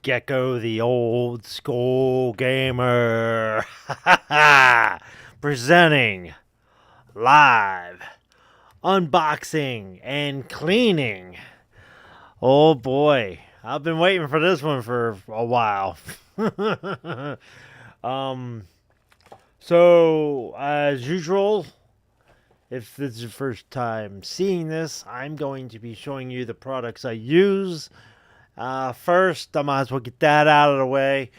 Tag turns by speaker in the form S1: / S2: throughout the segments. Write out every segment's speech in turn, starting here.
S1: Gecko, the old school gamer, presenting live unboxing and cleaning. Oh boy, I've been waiting for this one for a while. So as usual, if this is your first time seeing this, I'm going to be showing you the products I use. First, I might as well get that out of the way.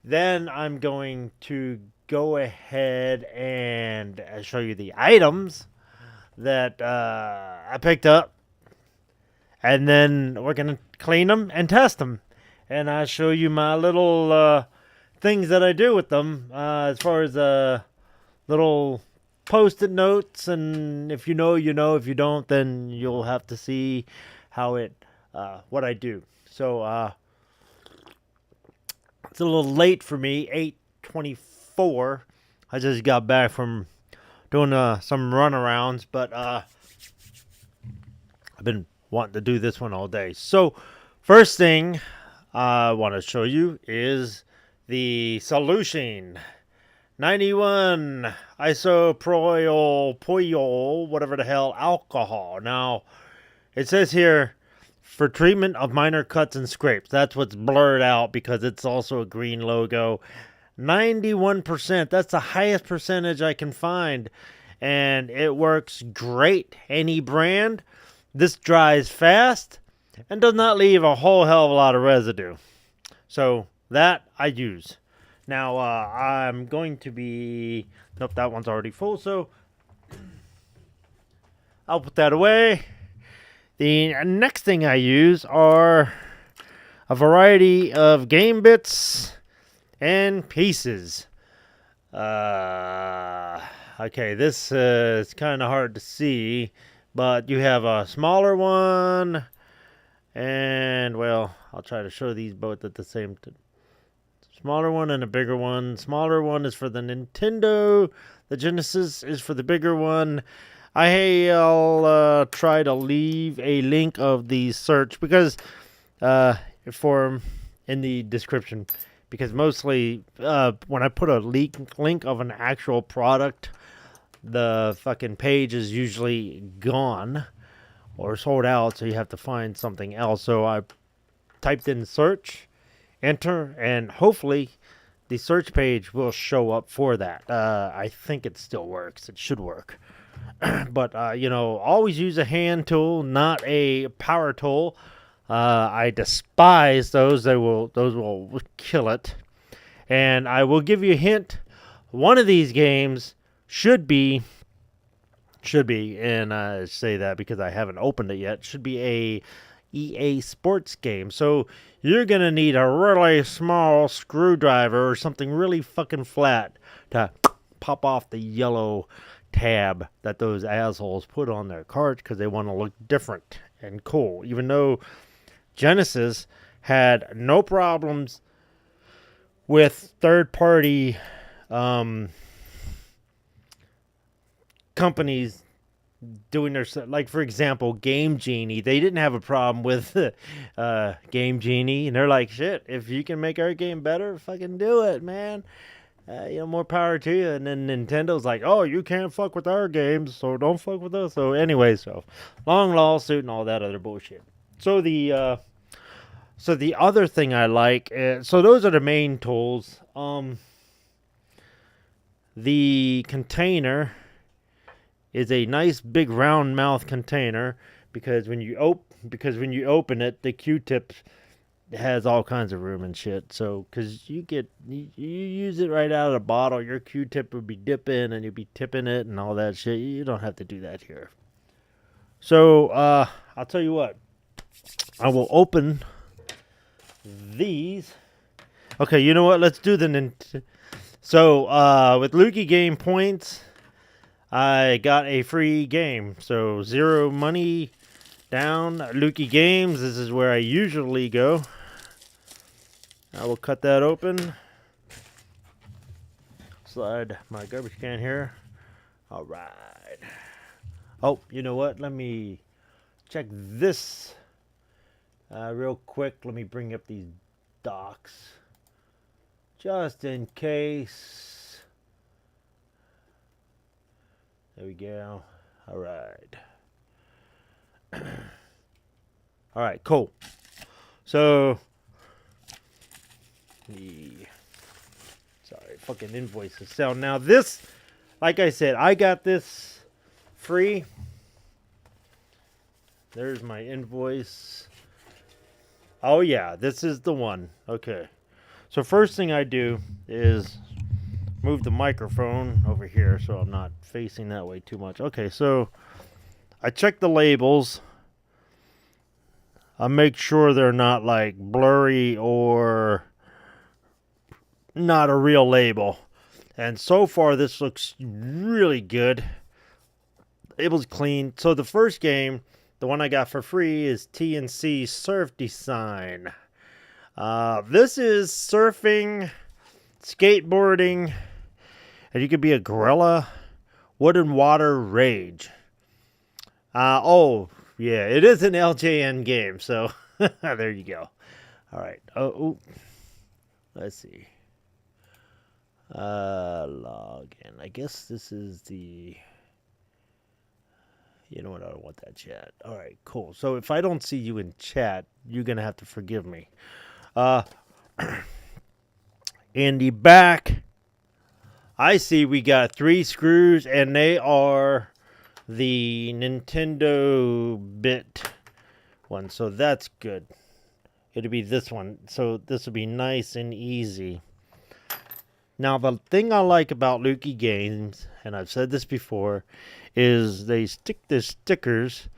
S1: Then I'm going to go ahead and show you the items that I picked up. And then we're going to clean them and test them. And I'll show you my little things that I do with them as far as little post-it notes. And if you know, you know. If you don't, then you'll have to see how what I do. So it's a little late for me, 8:24. I just got back from doing some runarounds, but I've been wanting to do this one all day. So first thing I want to show you is the Solution 91 isopropyl, whatever the hell, alcohol. Now, it says here, for treatment of minor cuts and scrapes. That's what's blurred out because it's also a green logo. 91%. That's the highest percentage I can find. And it works great. Any brand. This dries fast and does not leave a whole hell of a lot of residue. So that I use. Now I'm going to be... Nope, that one's already full. So I'll put that away. The next thing I use are a variety of game bits and pieces. Okay, this is kind of hard to see, but you have a smaller one, and, well, I'll try to show these both at the same time. Smaller one and a bigger one. Smaller one is for the Nintendo. The Genesis is for the bigger one. I'll try to leave a link of the search because for in the description, because mostly when I put a link of an actual product, the fucking page is usually gone or sold out, so you have to find something else. So I typed in search, enter, and hopefully the search page will show up for that. I think it still works. It should work. But, always use a hand tool, not a power tool. I despise those. Those will kill it. And I will give you a hint. One of these games should be, and I say that because I haven't opened it yet, should be a EA Sports game. So you're going to need a really small screwdriver or something really fucking flat to pop off the yellow tab that those assholes put on their carts because they want to look different and cool. Even though Genesis had no problems with third-party companies doing their, like, for example, Game Genie. They didn't have a problem with Game Genie, and they're like, shit, if you can make our game better, fucking do it, man. More power to you. And then Nintendo's like, oh, you can't fuck with our games, so don't fuck with us. So anyway, long lawsuit and all that other bullshit. So the other thing I like, so those are the main tools. The container is a nice big round mouth container because when you open it, the Q-tip has all kinds of room and shit. So, because you use it right out of the bottle, your Q-tip would be dipping and you'd be tipping it and all that shit. You don't have to do that here. So, I'll tell you what. I will open these. Okay, you know what? Let's do So, with Lukey Game Points, I got a free game. So, 0 money down. Lukey Games, this is where I usually go. I will cut that open. slide my garbage can here. All right. Oh, you know what? Let me check this real quick. Let me bring up these docks just in case. There we go. All right. All right, cool. So, sorry, fucking invoices. So now this, like I said, I got this free. There's my invoice. Oh yeah, this is the one. Okay. So first thing I do is move the microphone over here so I'm not facing that way too much. Okay, so I check the labels. I make sure they're not like blurry or not a real label. And so far this looks really good. Label's clean. So the first game, the one I got for free, is TNC Surf Design. This is surfing, skateboarding, and you could be a gorilla. Wood and Water Rage. Oh, yeah, it is an LJN game, so there you go. All right. Oh, let's see. Log in. I guess this is the... You know what? I don't want that chat. All right, cool. So if I don't see you in chat, you're going to have to forgive me. In the back, I see we got 3 screws, and they are the Nintendo bit one. So that's good. It'll be this one. So this will be nice and easy. Now, the thing I like about Lukey games, and I've said this before, is they stick the stickers.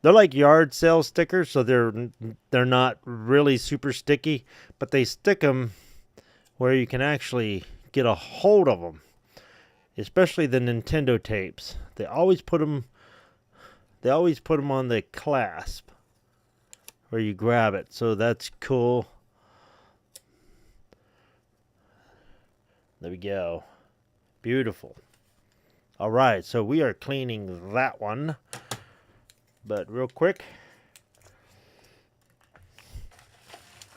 S1: They're like yard sale stickers, so they're not really super sticky, but they stick them where you can actually get a hold of them. Especially the Nintendo tapes. They always put them on the clasp where you grab it. So that's cool. There we go. Beautiful. All right, so we are cleaning that one. But real quick.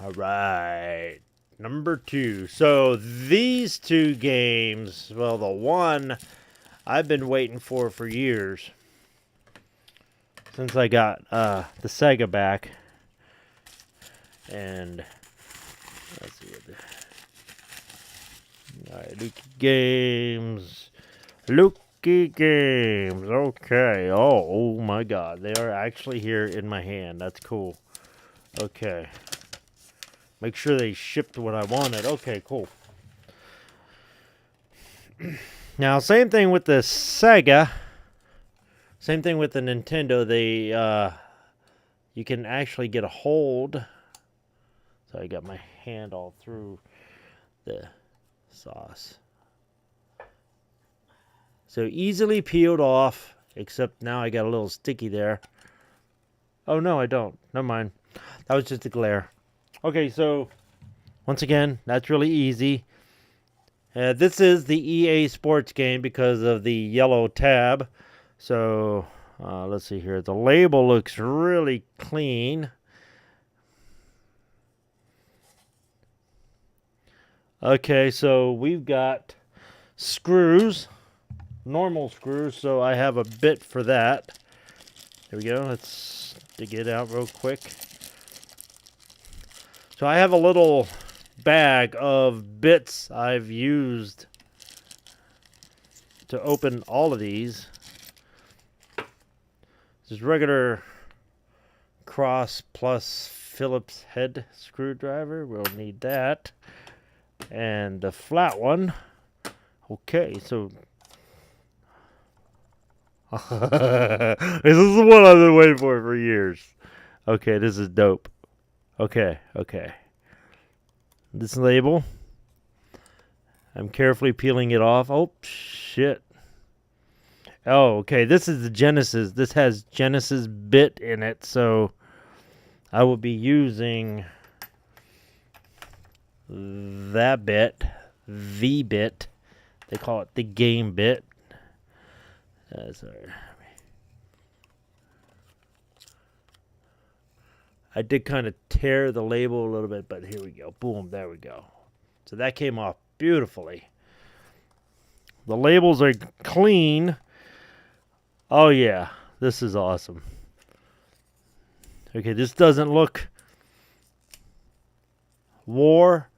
S1: All right. Number 2. So these 2 games, well, the one I've been waiting for years. Since I got the Sega back. And let's see what the... Alright, Lukey Games. Okay. Oh my god. They are actually here in my hand. That's cool. Okay. Make sure they shipped what I wanted. Okay, cool. Now, same thing with the Sega. Same thing with the Nintendo. They, you can actually get a hold. So I got my hand all through the sauce. So easily peeled off, except now I got a little sticky there. Oh no, I don't. Never mind. That was just a glare. Okay, so once again, that's really easy. This is the EA Sports game because of the yellow tab. So let's see here. The label looks really clean. Okay, so we've got screws, normal screws, so I have a bit for that. There we go. Let's dig it out real quick. So I have a little bag of bits I've used to open all of these. This is regular cross plus Phillips head screwdriver. We'll need that. And the flat one. Okay, so this is the one I've been waiting for years. Okay, this is dope. Okay. This label. I'm carefully peeling it off. Oh, shit. Oh, okay. This is the Genesis. This has Genesis bit in it, so I will be using that bit, the bit, They call it the game bit. Sorry. I did kind of tear the label a little bit, but here we go. Boom, there we go. So that came off beautifully. The labels are clean. Oh yeah, this is awesome. Okay, this doesn't look wore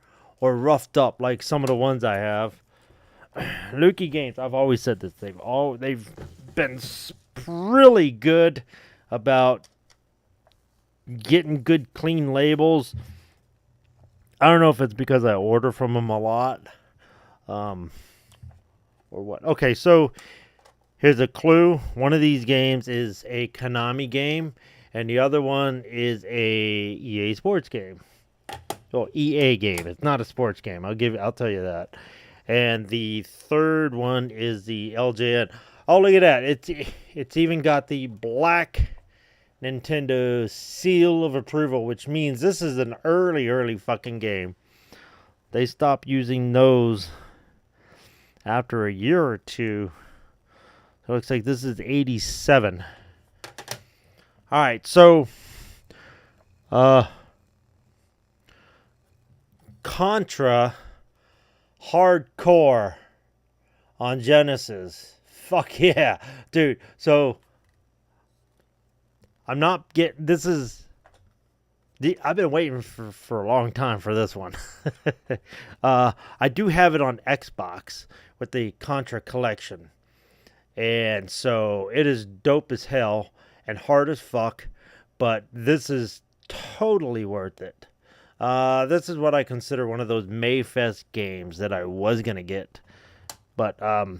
S1: or roughed up like some of the ones I have. Lukey Games, I've always said this thing. Oh, they've been really good about getting good, clean labels. I don't know if it's because I order from them a lot, or what. Okay, so here's a clue. One of these games is a Konami game, and the other one is a EA Sports game. Oh, EA game. It's not a sports game. I'll tell you that. And the third one is the LJN. Oh, look at that. It's even got the black Nintendo seal of approval, which means this is an early fucking game. They stopped using those after a year or two. So it looks like this is 87. All right, so Contra Hardcore on Genesis. Fuck yeah, dude. So I'm not getting. This is. I've been waiting for a long time for this one. I do have it on Xbox with the Contra collection, and so it is dope as hell and hard as fuck. But this is totally worth it. This is what I consider one of those Mayfest games that I was gonna get, but I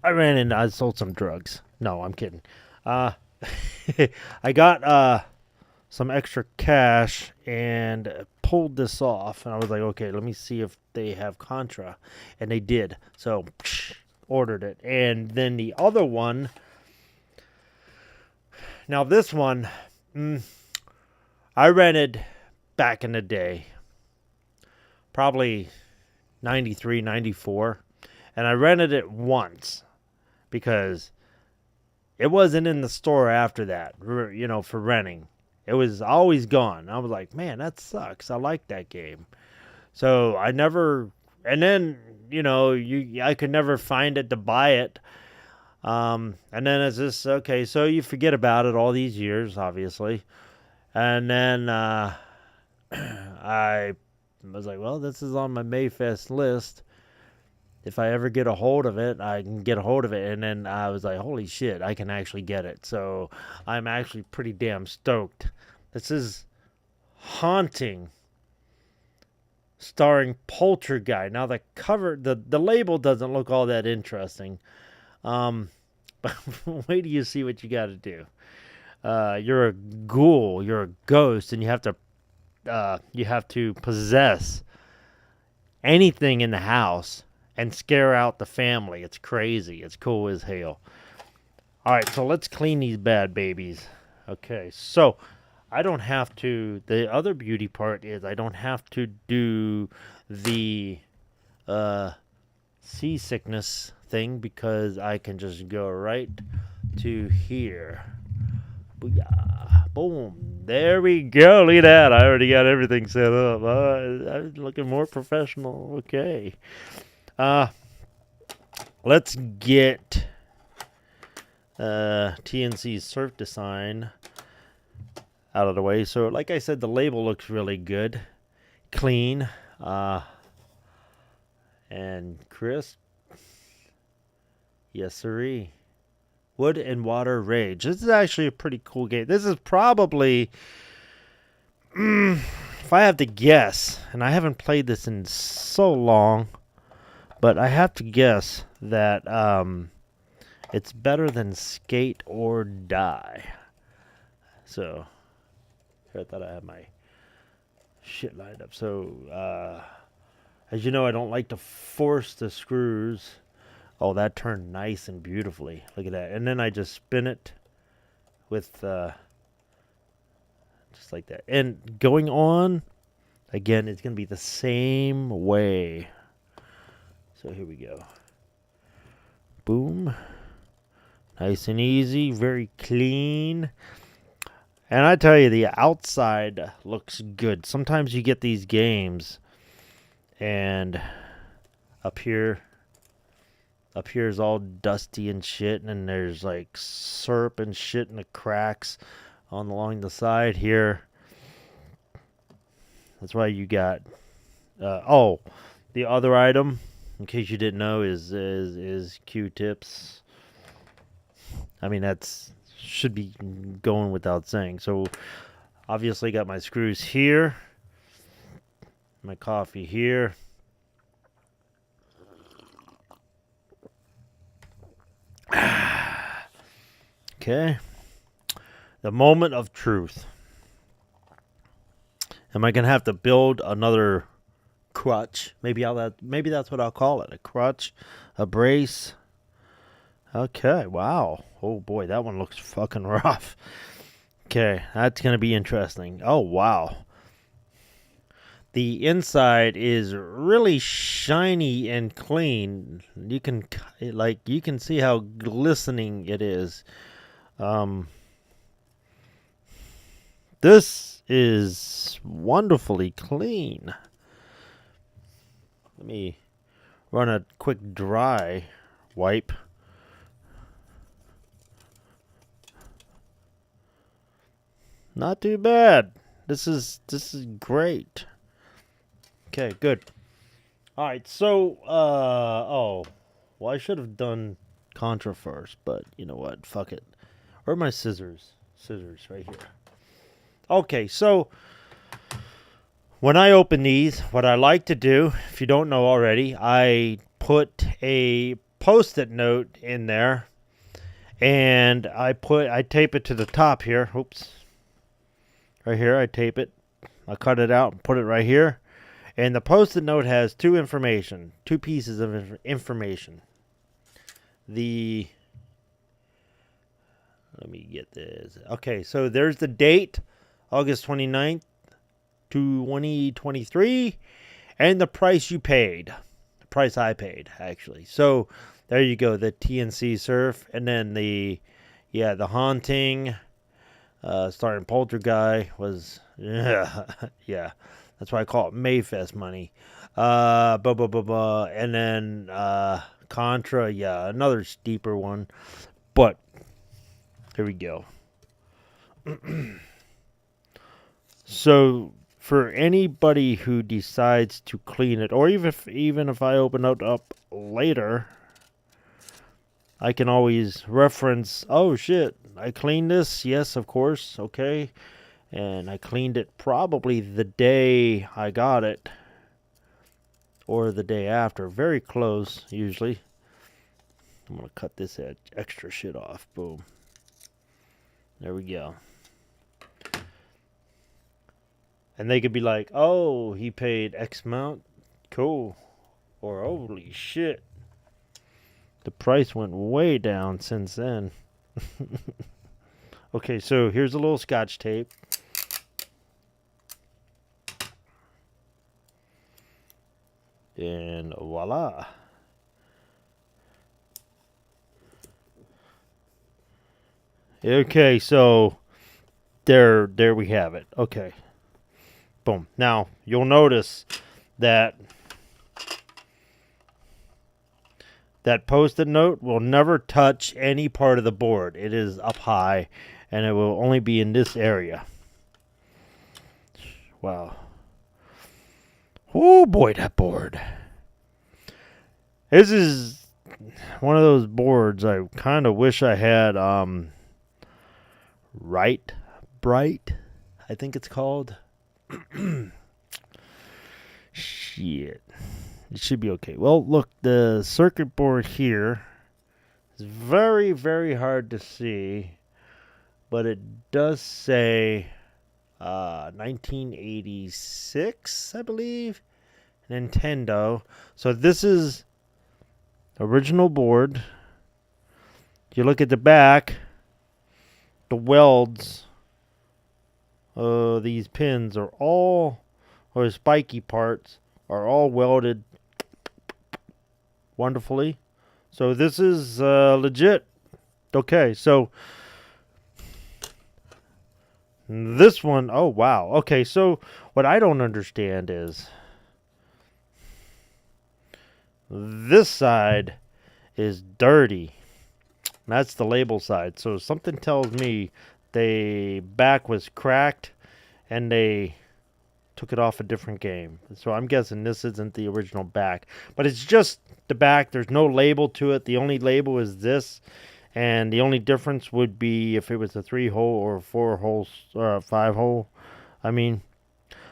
S1: ran and I sold some drugs. No, I'm kidding. I got some extra cash and pulled this off, and I was like, okay, let me see if they have Contra, and they did. So ordered it, and then the other one. Now this one. I rented back in the day, probably 93, 94, and I rented it once because it wasn't in the store after that, you know, for renting. It was always gone. I was like, man, that sucks. I like that game. So I never, and then, you know, I could never find it to buy it. And then it's just, okay, so you forget about it all these years, obviously. And then I was like, well, this is on my Mayfest list. If I ever get a hold of it, I can get a hold of it. And then I was like, holy shit, I can actually get it. So I'm actually pretty damn stoked. This is Haunting, starring Poulterguy. Now the cover, the label doesn't look all that interesting. But wait till you see what you got to do. You're a ghoul, you're a ghost, and you have to possess anything in the house and scare out the family. It's crazy. It's cool as hell. All right, so let's clean these bad babies. Okay, so I don't have to. The other beauty part is I don't have to do the seasickness thing because I can just go right to here. Booyah. Boom. There we go. Look at that. I already got everything set up. I'm looking more professional. Okay. Let's get TNC's Surf Design out of the way. So, like I said, the label looks really good. Clean. And crisp. Yes, sirree. Wood and Water Rage. This is actually a pretty cool game. This is probably, if I have to guess, and I haven't played this in so long, but I have to guess that it's better than Skate or Die. So, here I thought I had my shit lined up. So, as you know, I don't like to force the screws. Oh, that turned nice and beautifully. Look at that. And then I just spin it with just like that. And going on, again, it's going to be the same way. So here we go. Boom. Nice and easy, very clean. And I tell you, the outside looks good. Sometimes you get these games, and up here is all dusty and shit, and there's like syrup and shit in the cracks along the side here. That's why you got. The other item, in case you didn't know, is Q-tips. I mean, that's should be going without saying. So, obviously, got my screws here, my coffee here. Okay. The moment of truth. Am I gonna have to build another crutch? Maybe that's what I'll call it. A crutch, a brace. Okay, wow. Oh boy, that one looks fucking rough. Okay, that's going to be interesting. Oh wow. The inside is really shiny and clean. You can see how glistening it is. This is wonderfully clean. Let me run a quick dry wipe. Not too bad. This is great. Okay, good. All right, so well, I should have done Contra first, but you know what? Fuck it. Where are my scissors? Scissors right here. Okay, so when I open these, what I like to do, if you don't know already, I put a Post-it note in there, and I tape it to the top here. Oops. Right here, I tape it. I cut it out and put it right here. And the Post-it note has two pieces of information. Let me get this. Okay, so there's the date, August 29th, 2023, and the price you paid. The price I paid, actually. So there you go, the TNC Surf, and then the Haunting. Starring Poulterguy was yeah, that's why I call it Mayfest money. And then Contra, yeah, another steeper one. But here we go. So for anybody who decides to clean it, or even if I open it up later, I can always reference, oh shit, I cleaned this. Yes, of course. Okay. And I cleaned it probably the day I got it, or the day after. Very close, usually. I'm going to cut this extra shit off. Boom. There we go. And they could be like, oh, he paid X amount. Cool. Or holy shit, the price went way down since then. Okay, so here's a little Scotch tape. And voila. Okay, so there we have it. Okay. Boom. Now, you'll notice that Post-it note will never touch any part of the board. It is up high, and it will only be in this area. Wow. Oh boy, that board. This is one of those boards I kind of wish I had. Brite, I think it's called. Shit. It should be okay. Well, look, the circuit board here is very, very hard to see, but it does say 1986, I believe, Nintendo. So this is original board. You look at the back, the welds, these pins are all, or spiky parts, are all welded wonderfully. So this is legit. Okay, so this one, oh wow. Okay, so what I don't understand is this side is dirty. That's the label side. So something tells me the back was cracked and they took it off a different game. So I'm guessing this isn't the original back. But it's just the back. There's no label to it. The only label is this. And the only difference would be if it was a 3-hole or a 4-hole or a 5-hole. I mean,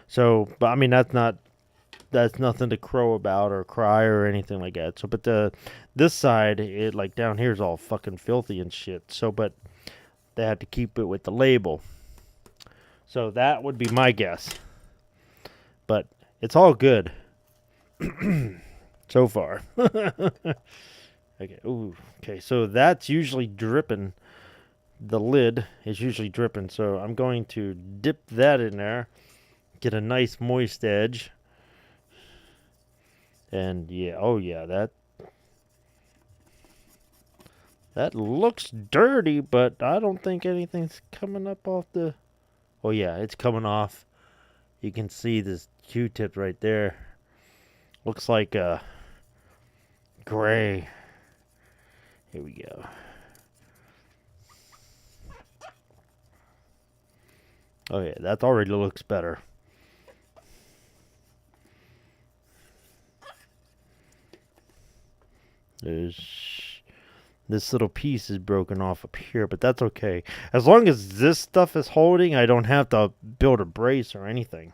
S1: so, but I mean, that's nothing to crow about or cry or anything like that. So, but this side, it like down here is all fucking filthy and shit. So, but they had to keep it with the label. So that would be my guess. But it's all good so far. Okay. Ooh. Okay. So that's usually dripping. The lid is usually dripping. So I'm going to dip that in there, get a nice moist edge. And yeah, oh yeah, that looks dirty, but I don't think anything's coming up off the. Oh yeah, it's coming off. You can see this Q-tip right there. Looks like gray. Here we go. Oh yeah, that already looks better. This little piece is broken off up here, but that's okay. As long as this stuff is holding, I don't have to build a brace or anything.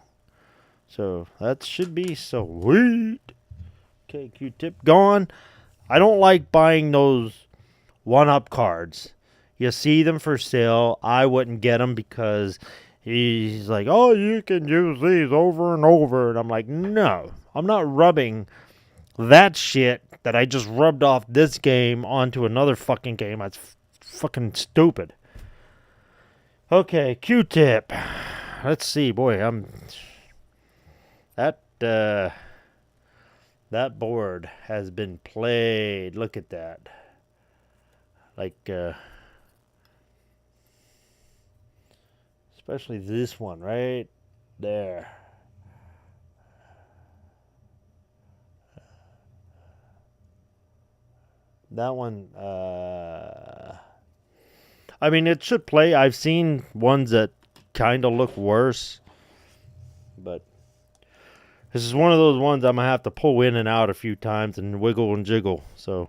S1: So that should be sweet. Okay, Q-tip gone. I don't like buying those one-up cards. You see them for sale. I wouldn't get them because he's like, oh, you can use these over and over. And I'm like, no, I'm not rubbing that shit that I just rubbed off this game onto another fucking game. That's fucking stupid. Okay, Q-tip. Let's see, boy, that board has been played. Look at that. Like especially this one right there. That one, I mean, it should play. I've seen ones that kind of look worse, but this is one of those ones I'm going to have to pull in and out a few times and wiggle and jiggle, so.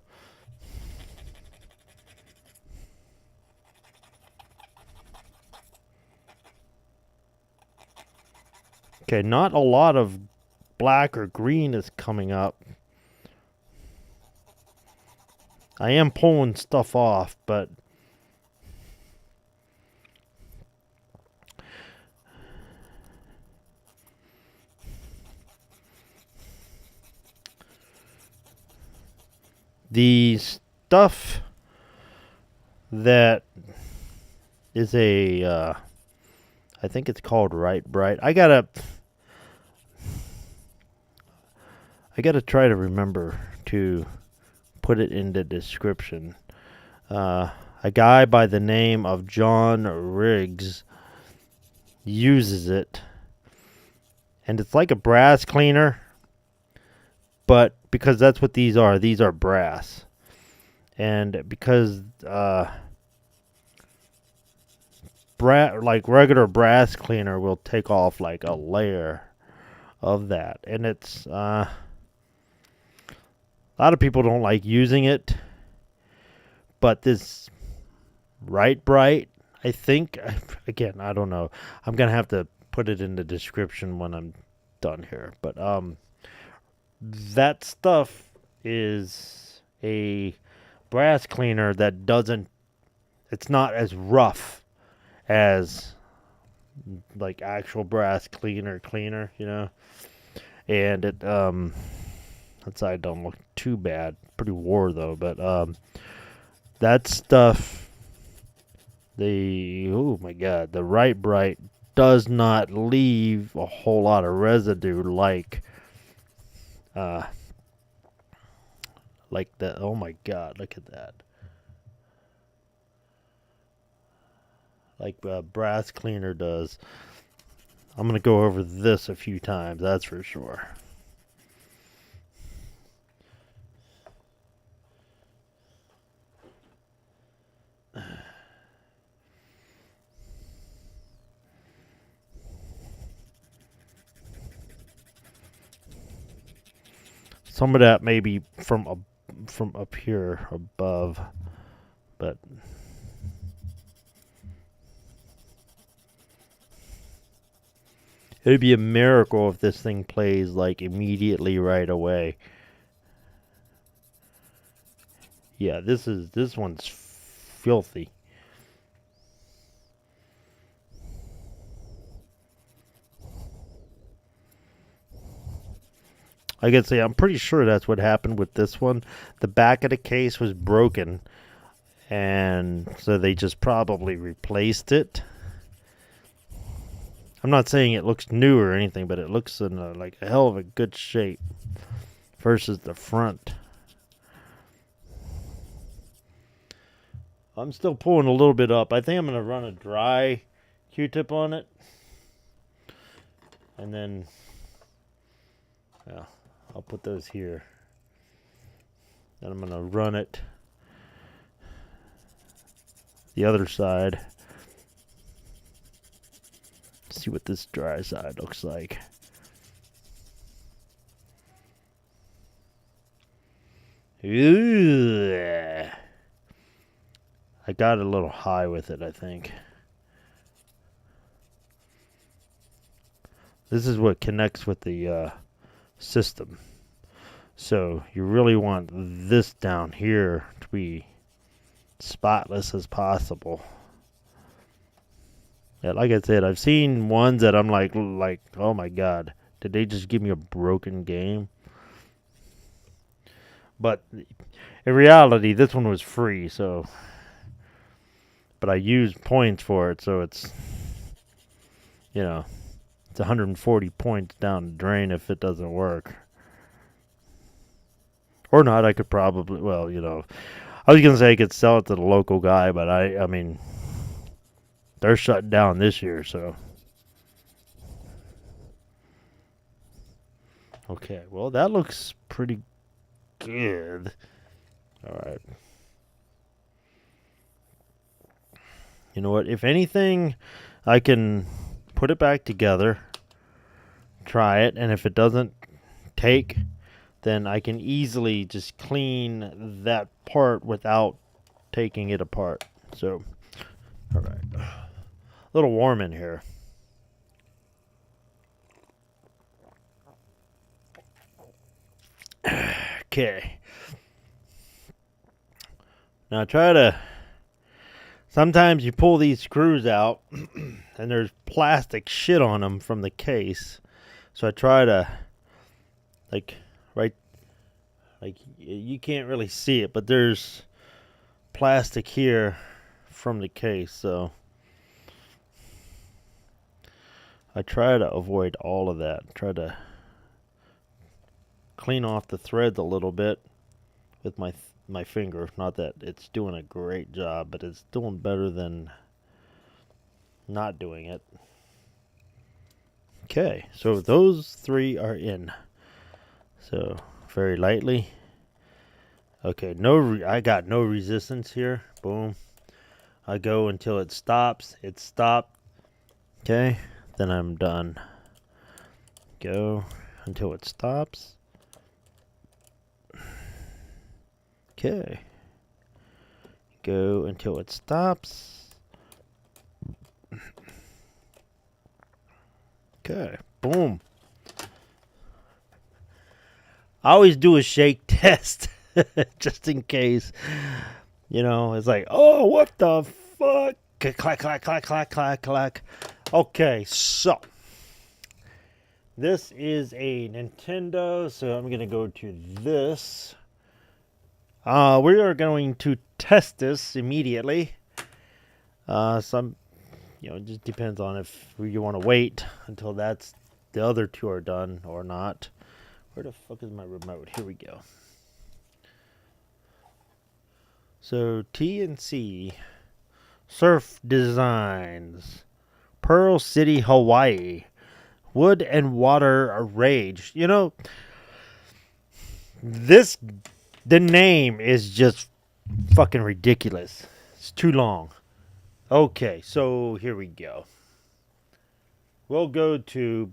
S1: Okay, not a lot of black or green is coming up. I am pulling stuff off, but the stuff that is I think it's called Brite. I gotta try to remember to put it in the description. A guy by the name of John Riggs uses it, and it's like a brass cleaner, but because that's what these are brass, and because like regular brass cleaner will take off like a layer of that, and it's a lot of people don't like using it, but this Brite, I think, again, I don't know. I'm going to have to put it in the description when I'm done here. But that stuff is a brass cleaner that it's not as rough as like actual brass cleaner, you know. And it, that side don't look too bad. Pretty wore though, but that stuff, oh my god, the Brite does not leave a whole lot of residue like like that. Oh my God, look at that. Like brass cleaner does. I'm going to go over this a few times, that's for sure. Some of that may be from up here above, but it'd be a miracle if this thing plays like immediately right away. Yeah, this one's filthy. I can say I'm pretty sure that's what happened with this one. The back of the case was broken, and so they just probably replaced it. I'm not saying it looks new or anything, but it looks in like a hell of a good shape versus the front. I'm still pulling a little bit up. I think I'm going to run a dry Q-tip on it. And then, yeah, I'll put those here. Then I'm going to run it the other side. See what this dry side looks like. Ooh. I got a little high with it, I think. This is what connects with the system. So you really want this down here to be spotless as possible. Yeah, like I said, I've seen ones that I'm like, oh my God, did they just give me a broken game? But in reality, this one was free, so. But I used points for it, so it's, you know, it's 140 points down the drain if it doesn't work. Or not, I could probably, well, you know, I was going to say I could sell it to the local guy, but I mean, they're shut down this year, so. Okay, well, that looks pretty good. All right. You know what? If anything, I can put it back together, try it, and if it doesn't take, then I can easily just clean that part without taking it apart. So, all right. A little warm in here. Okay. Now try to. Sometimes you pull these screws out and there's plastic shit on them from the case. So I try to, like you can't really see it, but there's plastic here from the case. So I try to avoid all of that. Try to clean off the threads a little bit with my finger. Not that it's doing a great job, but it's doing better than not doing it. Okay, so those three are in. So very lightly. Okay, I got no resistance here. Boom. I go until it stops. It stopped. Okay, then I'm done. Go until it stops. Okay. Go until it stops. Okay. Boom. I always do a shake test just in case. You know, it's like, oh, what the fuck? Clack, clack, clack, clack, clack, clack. Okay, so this is a Nintendo, so I'm going to go to this. We are going to test this immediately. Some, you know, it just depends on if you want to wait until the other two are done or not. Where the fuck is my remote? Here we go. So TNC Surf Designs, Pearl City, Hawaii. Wood and Water Rage. You know, the name is just fucking ridiculous. It's too long. Okay, so here we go. We'll go to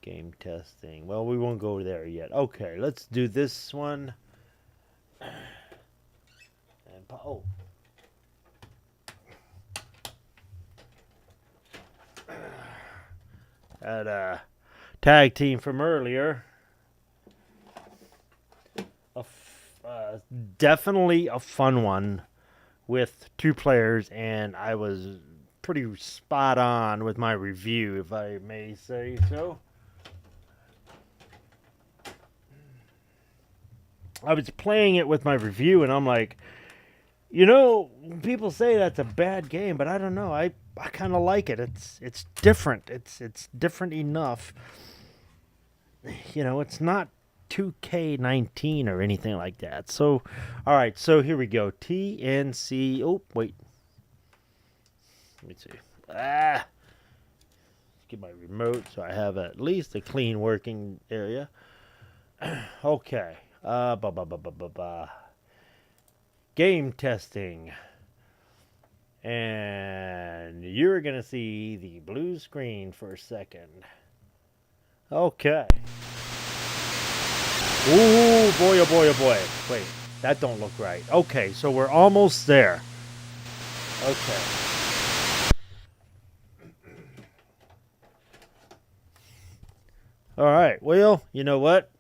S1: game testing. Well, we won't go there yet. Okay, let's do this one. And oh. That tag team from earlier. Definitely a fun one with 2 players, and I was pretty spot on with my review, if I may say so. I was playing it with my review, and I'm like, you know, people say that's a bad game, but I don't know. I kind of like it. It's different. It's different enough. You know, it's not 2K19 or anything like that. So, all right. So here we go. TNC. Oh, wait. Let me see. Let's get my remote so I have at least a clean working area. Okay. Game testing. And you're going to see the blue screen for a second. Okay. Ooh, boy, oh boy, oh boy. Wait, that don't look right. Okay, so we're almost there. Okay. All right, well, you know what?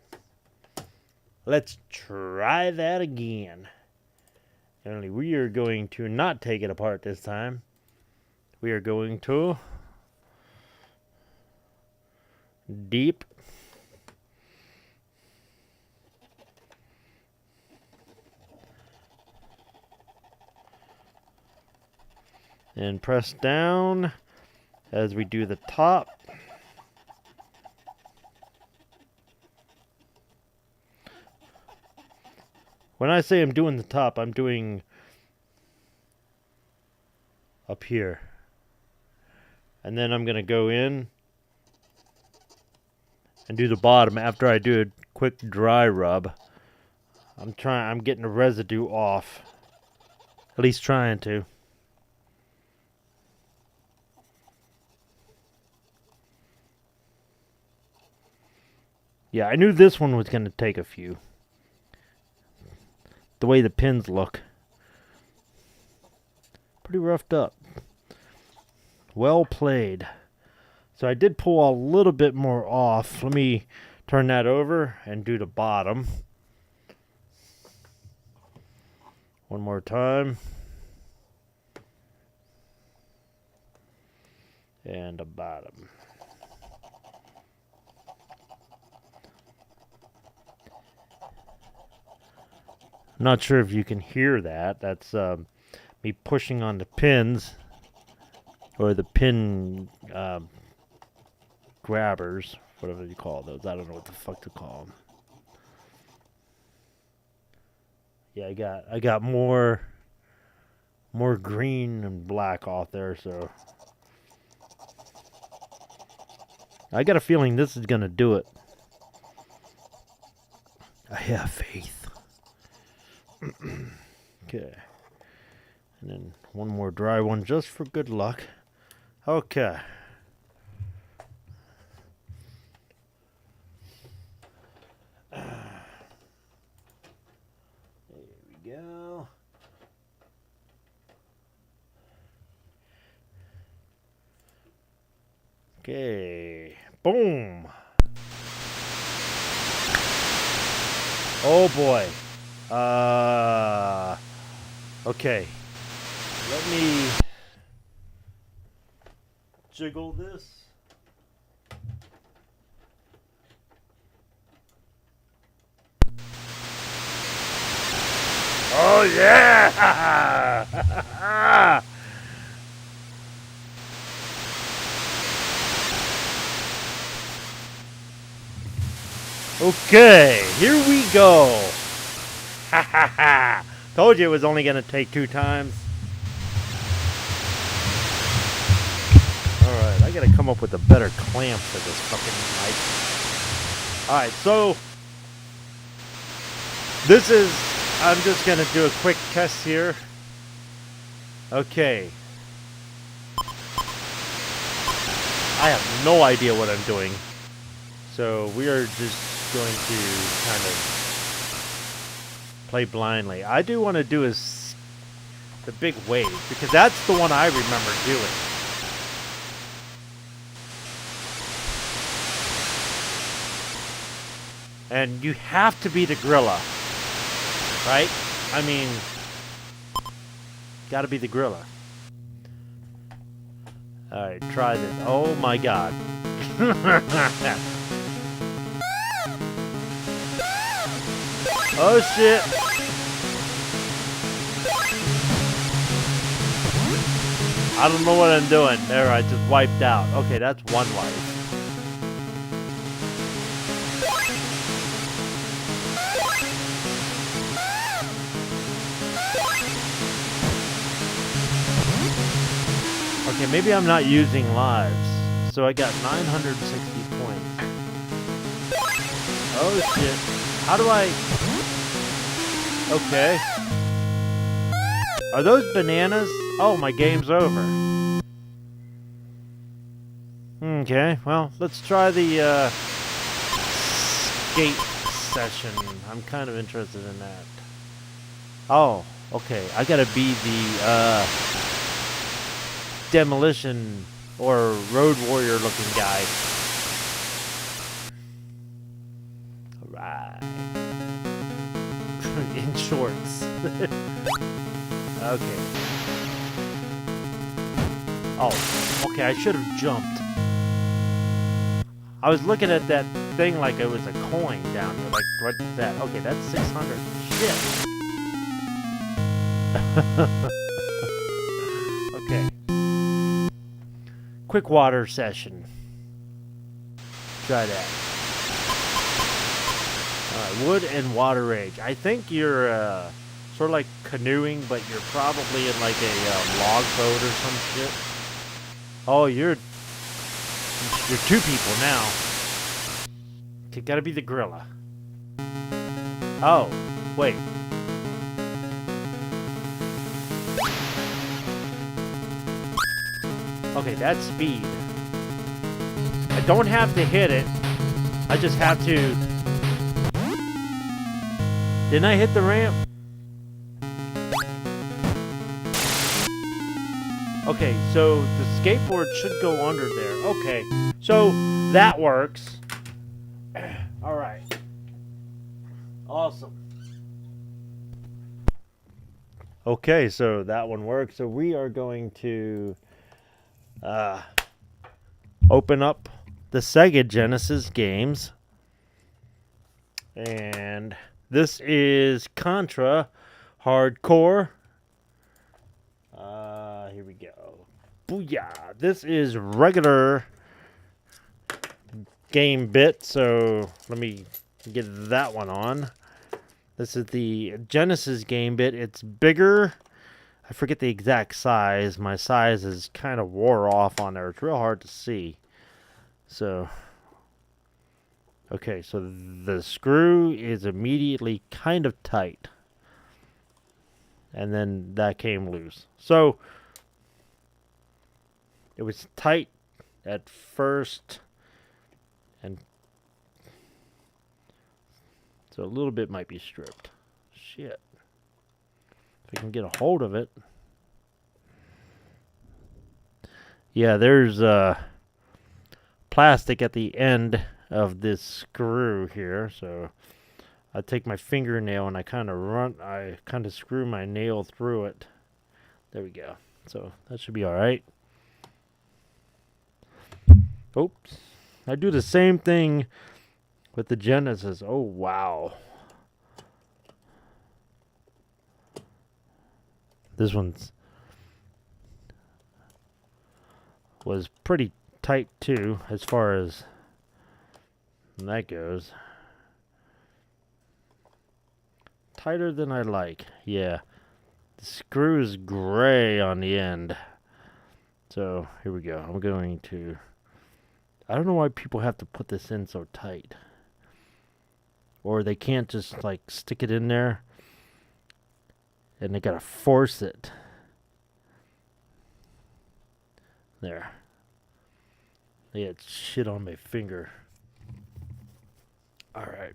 S1: Let's try that again. Only we are going to not take it apart this time. We are going to deep and press down as we do the top. When I say I'm doing the top, I'm doing up here. And then I'm going to go in and do the bottom after I do a quick dry rub. I'm getting the residue off. At least trying to. Yeah, I knew this one was going to take a few. The way the pins look. Pretty roughed up. Well played. So I did pull a little bit more off. Let me turn that over and do the bottom. One more time. And the bottom. I'm not sure if you can hear that. That's me pushing on the pins, or the pin grabbers, whatever you call those. I don't know what the fuck to call them. Yeah, I got more green and black off there, so I got a feeling this is gonna do it. I have faith. Okay. And then one more dry one just for good luck. Okay. There we go. Okay. Boom. Oh boy. Okay. Let me jiggle this. Oh yeah! Okay, here we go. Told you it was only going to take 2 times. Alright, I got to come up with a better clamp for this fucking mic. Alright, so this is, I'm just going to do a quick test here. Okay. I have no idea what I'm doing. So we are just going to kind of play blindly. I do want to do is the big wave, because that's the one I remember doing. And you have to be the gorilla, right? I mean, gotta be the gorilla. Alright, try this. Oh my god. Oh shit. I don't know what I'm doing. There, I just wiped out. Okay, that's one life. Okay, maybe I'm not using lives. So I got 960 points. Oh shit. How do I... Okay. Are those bananas? Oh, my game's over. Okay, well, let's try the skate session. I'm kind of interested in that. Oh, okay. I gotta be the demolition or road warrior looking guy. Alright. In shorts. Okay. Oh, okay, I should have jumped. I was looking at that thing like it was a coin down there. Like, what's that? Okay, that's 600. Shit. Okay. Quick water session. Try that. Alright, wood and water rage. I think you're sort of like canoeing, but you're probably in like a log boat or some shit. Oh, you're 2 people now. Okay, gotta be the gorilla. Oh, wait. Okay, that's speed. I don't have to hit it. I just have to... Didn't I hit the ramp? Okay, so the skateboard should go under there. Okay, so that works. Alright. Awesome. Okay, so that one works. So we are going to open up the Sega Genesis games. And this is Contra Hardcore. Here we go. Booyah! This is regular game bit, so let me get that one on. This is the Genesis game bit. It's bigger. I forget the exact size. My size is kind of wore off on there. It's real hard to see. So, okay, so the screw is immediately kind of tight. And then that came loose. So, it was tight at first. And so a little bit might be stripped. Shit. If I can get a hold of it. Yeah, there's plastic at the end of this screw here. So I take my fingernail and I kind of screw my nail through it. There we go. So that should be alright. Oops. I do the same thing with the Genesis. Oh, wow. This one's was pretty tight too, as far as that goes. tighter than I like. Yeah. The screw is gray on the end. So, here we go. I'm going to... I don't know why people have to put this in so tight. Or they can't just, like, stick it in there. And they gotta force it. There. They had shit on my finger. Alright.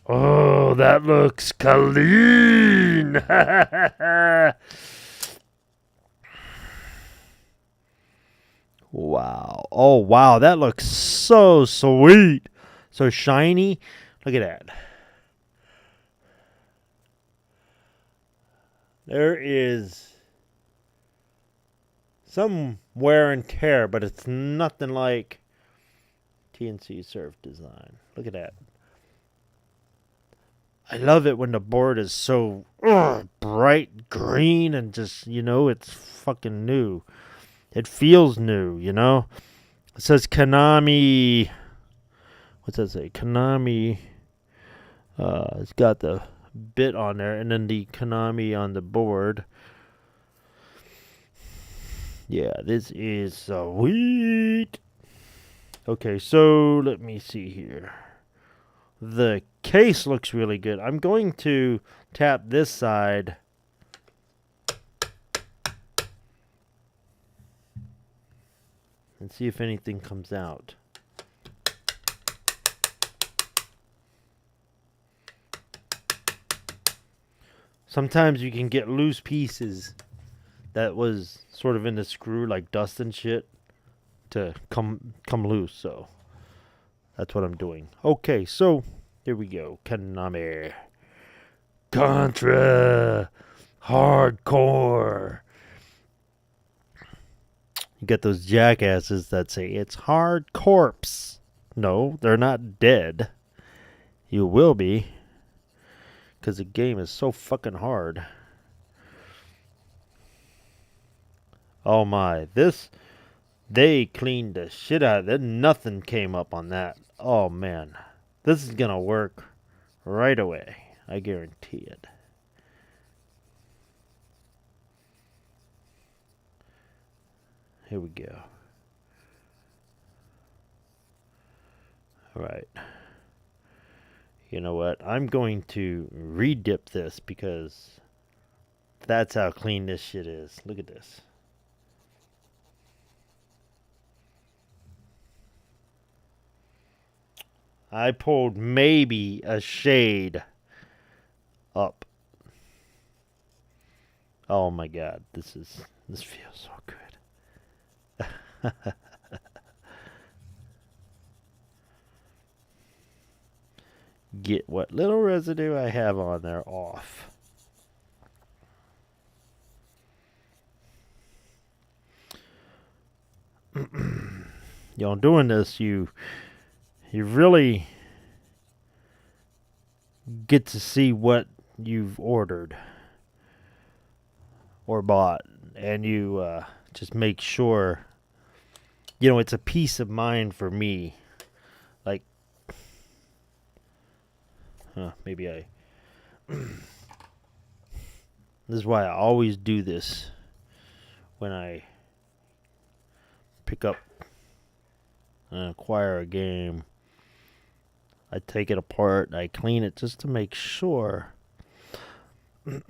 S1: Oh, that looks clean! Wow. Oh, wow. That looks so sweet. So shiny. Look at that. There is some wear and tear, but it's nothing like TNC Surf design. Look at that. I love it when the board is so bright green and just, you know, it's fucking new. It feels new, you know? It says Konami. What's that say? Konami. It's got the bit on there and then the Konami on the board. Yeah, this is sweet. Okay, so let me see here. The case looks really good. I'm going to tap this side. And see if anything comes out. Sometimes you can get loose pieces that was sort of in the screw, like dust and shit, to come loose. So that's what I'm doing. Okay, so here we go. Konami. Contra. Hardcore. You get those jackasses that say it's hard corpse. No, they're not dead. You will be. Because the game is so fucking hard. Oh my. They cleaned the shit out of it. Nothing came up on that. Oh man. This is going to work right away. I guarantee it. Here we go. Alright. You know what? I'm going to re-dip this because that's how clean this shit is. Look at this. I pulled maybe a shade up. Oh my god, this feels so good. Get what little residue I have on there off. You know, doing this, you really get to see what you've ordered or bought, and you just make sure, you know, it's a peace of mind for me. Like, maybe I this is why I always do this when I pick up and acquire a game. I take it apart and I clean it just to make sure this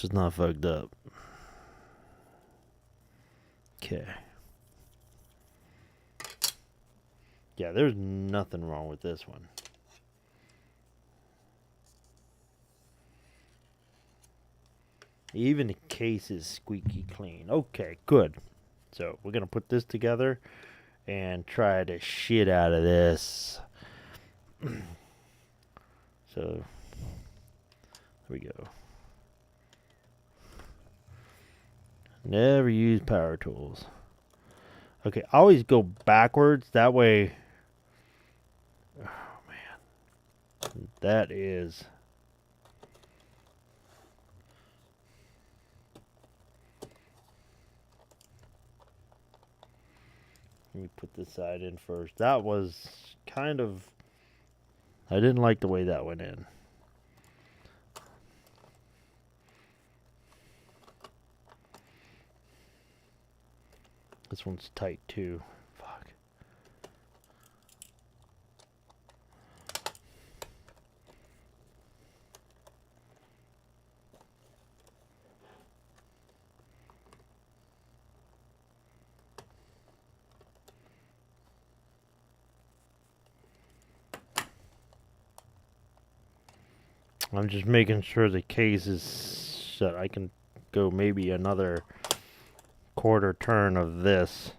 S1: is not fucked up. Okay. Yeah, there's nothing wrong with this one. Even the case is squeaky clean. Okay, good. So we're going to put this together and try the shit out of this. So, there we go. Never use power tools. Okay, always go backwards. That way... Oh, man. That is... Let me put this side in first. That was kind of... I didn't like the way that went in. This one's tight too. Fuck. I'm just making sure the case is set. I can go maybe another quarter turn of this.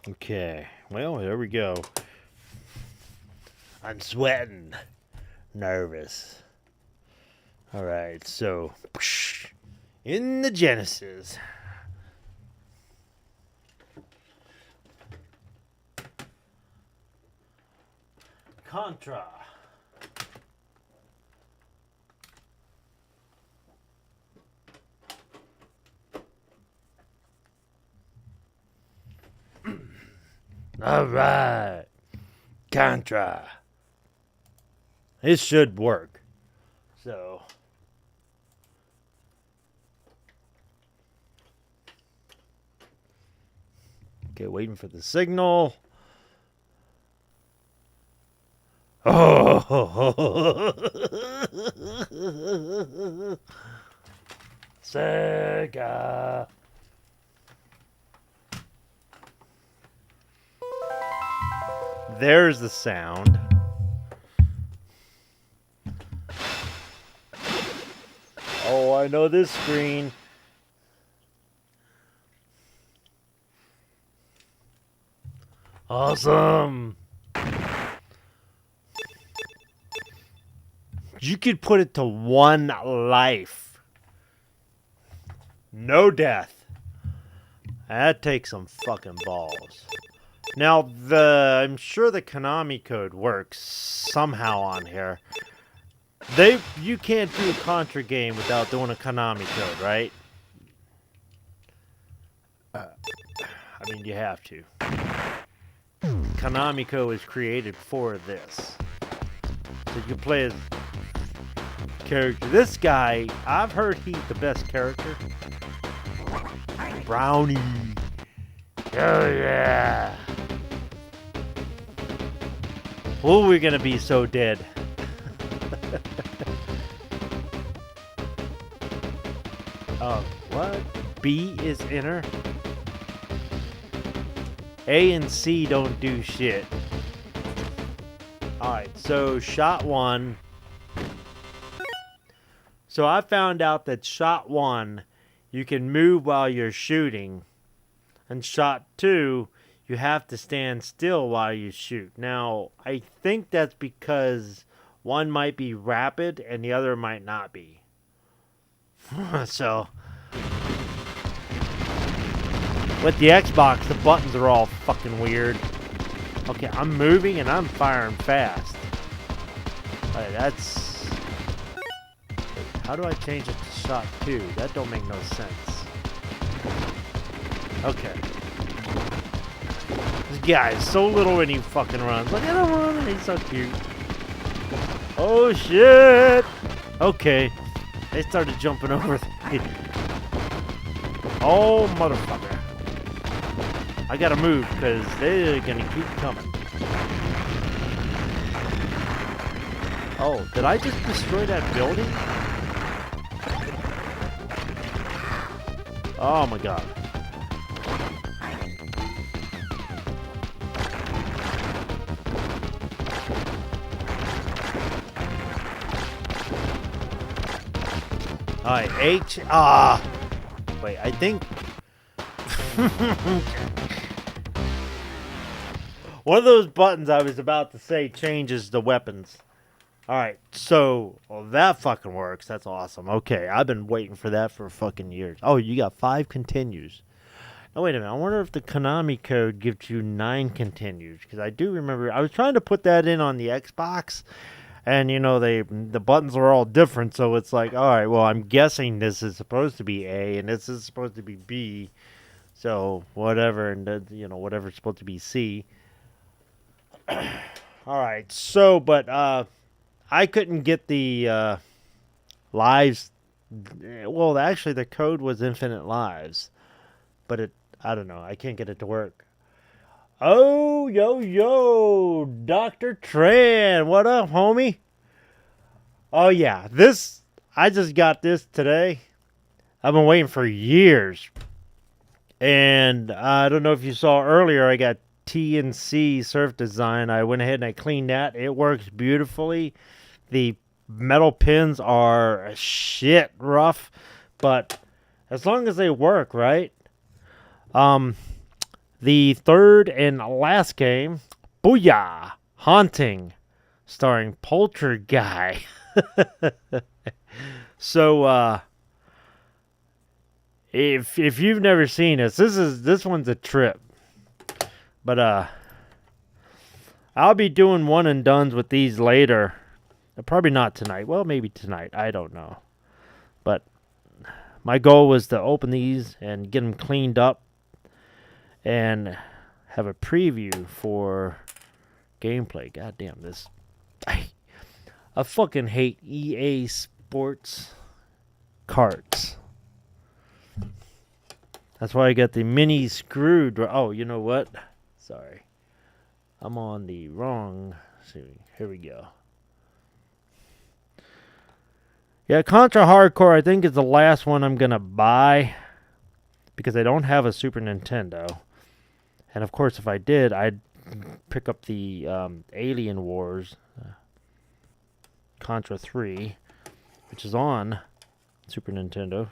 S1: Okay, well, there we go. I'm sweating. Nervous. Alright, so in the Genesis. Contra. Alright. Contra. It should work. So. Okay, waiting for the signal. Oh. Sega. There's the sound. Oh, I know this screen. Awesome. You could put it to 1 life. No death. That takes some fucking balls. Now, I'm sure the Konami code works somehow on here. You can't do a Contra game without doing a Konami code, right? I mean, you have to. Konami code was created for this. So you can play as character. This guy, I've heard he's the best character. Brownie. Oh yeah. Oh, we're gonna be so dead. Oh, what? B is inner? A and C don't do shit. Alright, so shot 1. So I found out that shot 1, you can move while you're shooting. And shot 2, you have to stand still while you shoot. Now, I think that's because one might be rapid and the other might not be. So, with the Xbox, the buttons are all fucking weird. Okay, I'm moving and I'm firing fast. Alright, that's... How do I change it to shot 2? That don't make no sense. Okay. This guy is so little when he fucking runs. Look at him run, he's so cute. Oh shit! Okay. They started jumping over the... Oh motherfucker. I gotta move because they're gonna keep coming. Oh, did I just destroy that building? Oh my god. Alright, H. Wait, I think. One of those buttons I was about to say changes the weapons. Alright, so that fucking works. That's awesome. Okay, I've been waiting for that for fucking years. Oh, you got 5 continues. Oh, wait a minute. I wonder if the Konami code gives you 9 continues. Because I do remember, I was trying to put that in on the Xbox. And, the buttons are all different. So it's like, alright, well, I'm guessing this is supposed to be A. And this is supposed to be B. So, whatever. And, whatever's supposed to be C. Alright, so, but, I couldn't get the lives. Well, actually, the code was infinite lives, but I don't know. I can't get it to work. Oh, yo, Dr. Tran, what up, homie? Oh yeah, I just got this today. I've been waiting for years, and I don't know if you saw earlier. I got TNC Surf Design. I went ahead and I cleaned that. It works beautifully. The metal pins are shit rough, but as long as they work, right? The third and last game, Booyah! Haunting, starring Poulterguy. So, if you've never seen this one's a trip. But I'll be doing one and dones with these later. Probably not tonight. Well, maybe tonight. I don't know. But my goal was to open these and get them cleaned up and have a preview for gameplay. God damn this. I fucking hate EA Sports carts. That's why I got the mini screwed. Oh, you know what? Sorry. I'm on the wrong. Here we go. Yeah, Contra Hardcore, I think, is the last one I'm going to buy because I don't have a Super Nintendo. And, of course, if I did, I'd pick up the Alien Wars Contra 3, which is on Super Nintendo.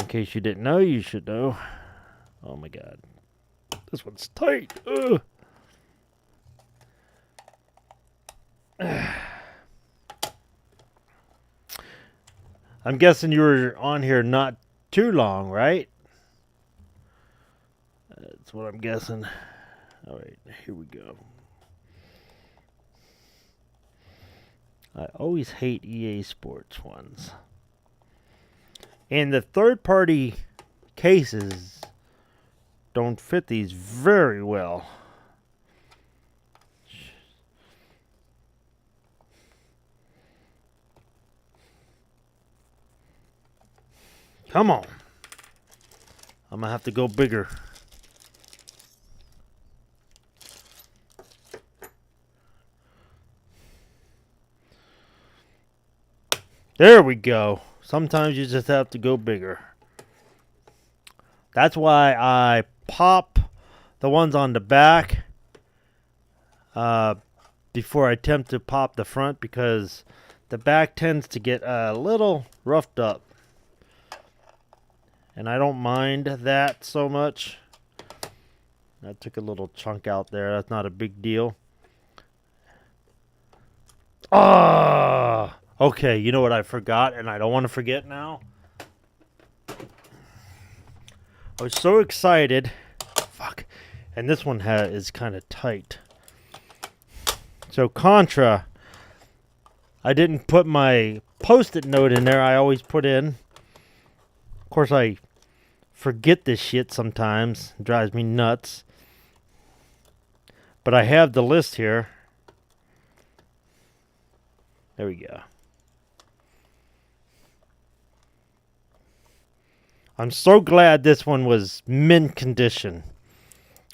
S1: In case you didn't know, you should know. Oh, my God. This one's tight. Ugh. I'm guessing you were on here not too long, right? That's what I'm guessing. All right, here we go. I always hate EA Sports ones. And the third-party cases don't fit these very well. Come on. I'm going to have to go bigger. There we go. Sometimes you just have to go bigger. That's why I pop the ones on the back before I attempt to pop the front, because the back tends to get a little roughed up. And I don't mind that so much. I took a little chunk out there. That's not a big deal. Ah! Okay, you know what I forgot, and I don't want to forget now? I was so excited. Fuck. And this one is kind of tight. So Contra, I didn't put my post-it note in there. I always put in. Of course, I forget this shit sometimes. It drives me nuts. But I have the list here. There we go. I'm so glad this one was mint condition.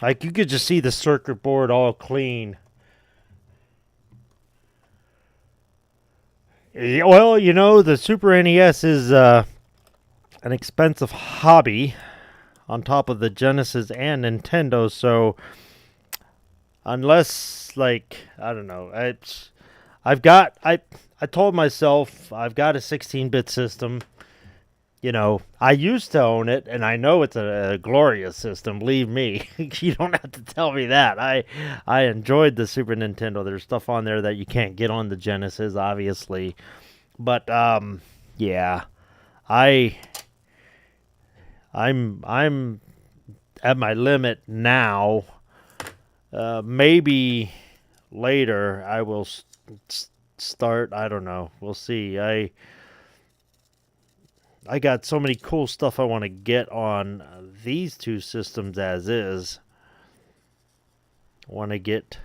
S1: Like, you could just see the circuit board all clean. Well, you know, the Super NES is an expensive hobby on top of the Genesis and Nintendo, so unless, like, I don't know, I told myself I've got a 16-bit system. I used to own it, and I know it's a glorious system. Believe me, you don't have to tell me that. I enjoyed the Super Nintendo. There's stuff on there that you can't get on the Genesis, obviously, but yeah, I I'm at my limit now. Maybe later I will start. I don't know. We'll see. I got so many cool stuff I want to get on these two systems as is. Want to get.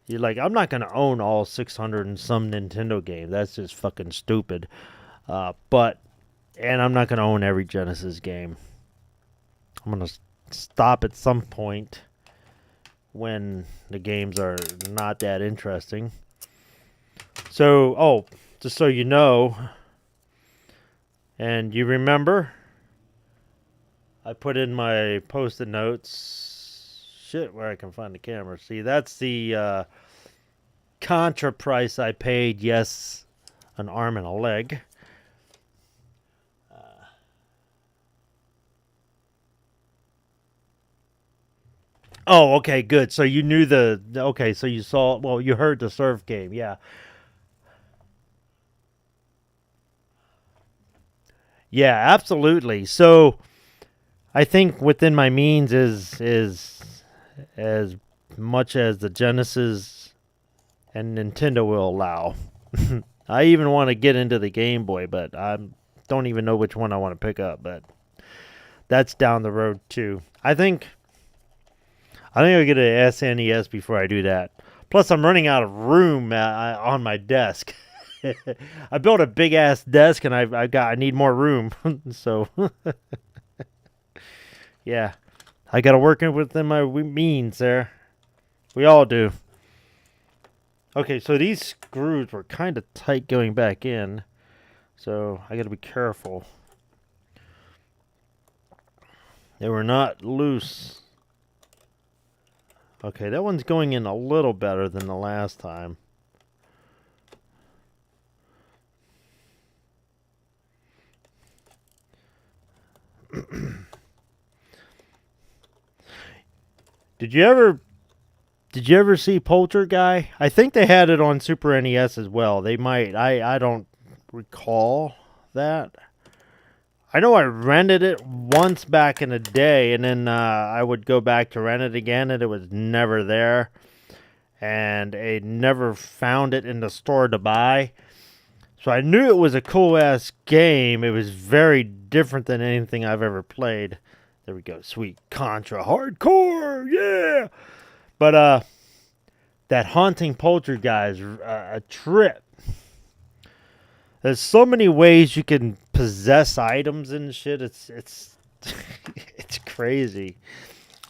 S1: You're like, I'm not going to own all 600 and some Nintendo games. That's just fucking stupid. And I'm not going to own every Genesis game. I'm going to stop at some point when the games are not that interesting. So, just so you know, and you remember, I put in my post-it notes, where I can find the camera. See, that's the Contra price I paid, yes, an arm and a leg. Oh, okay, good. So you knew so you saw, well, you heard the surf game, yeah. Yeah, absolutely. So I think within my means is as much as the Genesis and Nintendo will allow. I even want to get into the Game Boy, but I don't even know which one I want to pick up, but that's down the road too. I'll get an SNES before I do that. Plus, I'm running out of room on my desk. I built a big ass desk, and I need more room. So, yeah, I got to work within my means there. We all do. Okay, so these screws were kind of tight going back in, so I got to be careful. They were not loose. Okay, that one's going in a little better than the last time. Did you ever see Poulterguy? I think they had it on Super NES as well. They might. I don't recall that. I know I rented it once back in the day, and then I would go back to rent it again, and it was never there. And I never found it in the store to buy. So I knew it was a cool-ass game. It was very different than anything I've ever played. There we go. Sweet Contra. Hardcore! Yeah! But that haunting Poulterguy is a trip. There's so many ways you can possess items and shit. It's it's crazy.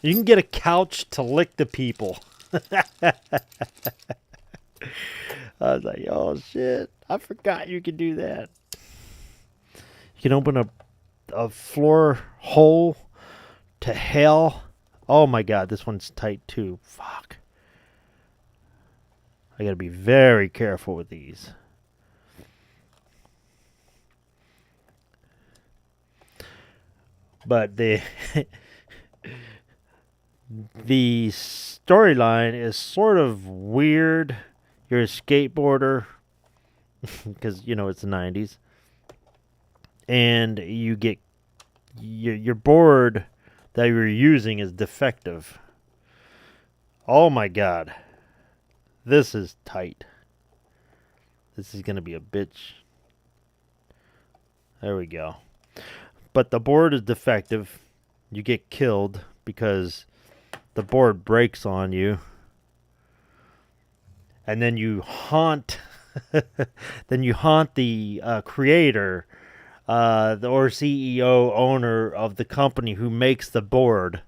S1: You can get a couch to lick the people. I was like, oh shit! I forgot you could do that. You can open a floor hole to hell. Oh my god, this one's tight too. Fuck. I gotta be very careful with these. But the the storyline is sort of weird. You're a skateboarder because it's the 90s, and your board that you're using is defective. Oh my god, this is tight. This is gonna be a bitch. There we go. But the board is defective. You get killed because the board breaks on you. And then you haunt the creator, or CEO owner of the company who makes the board.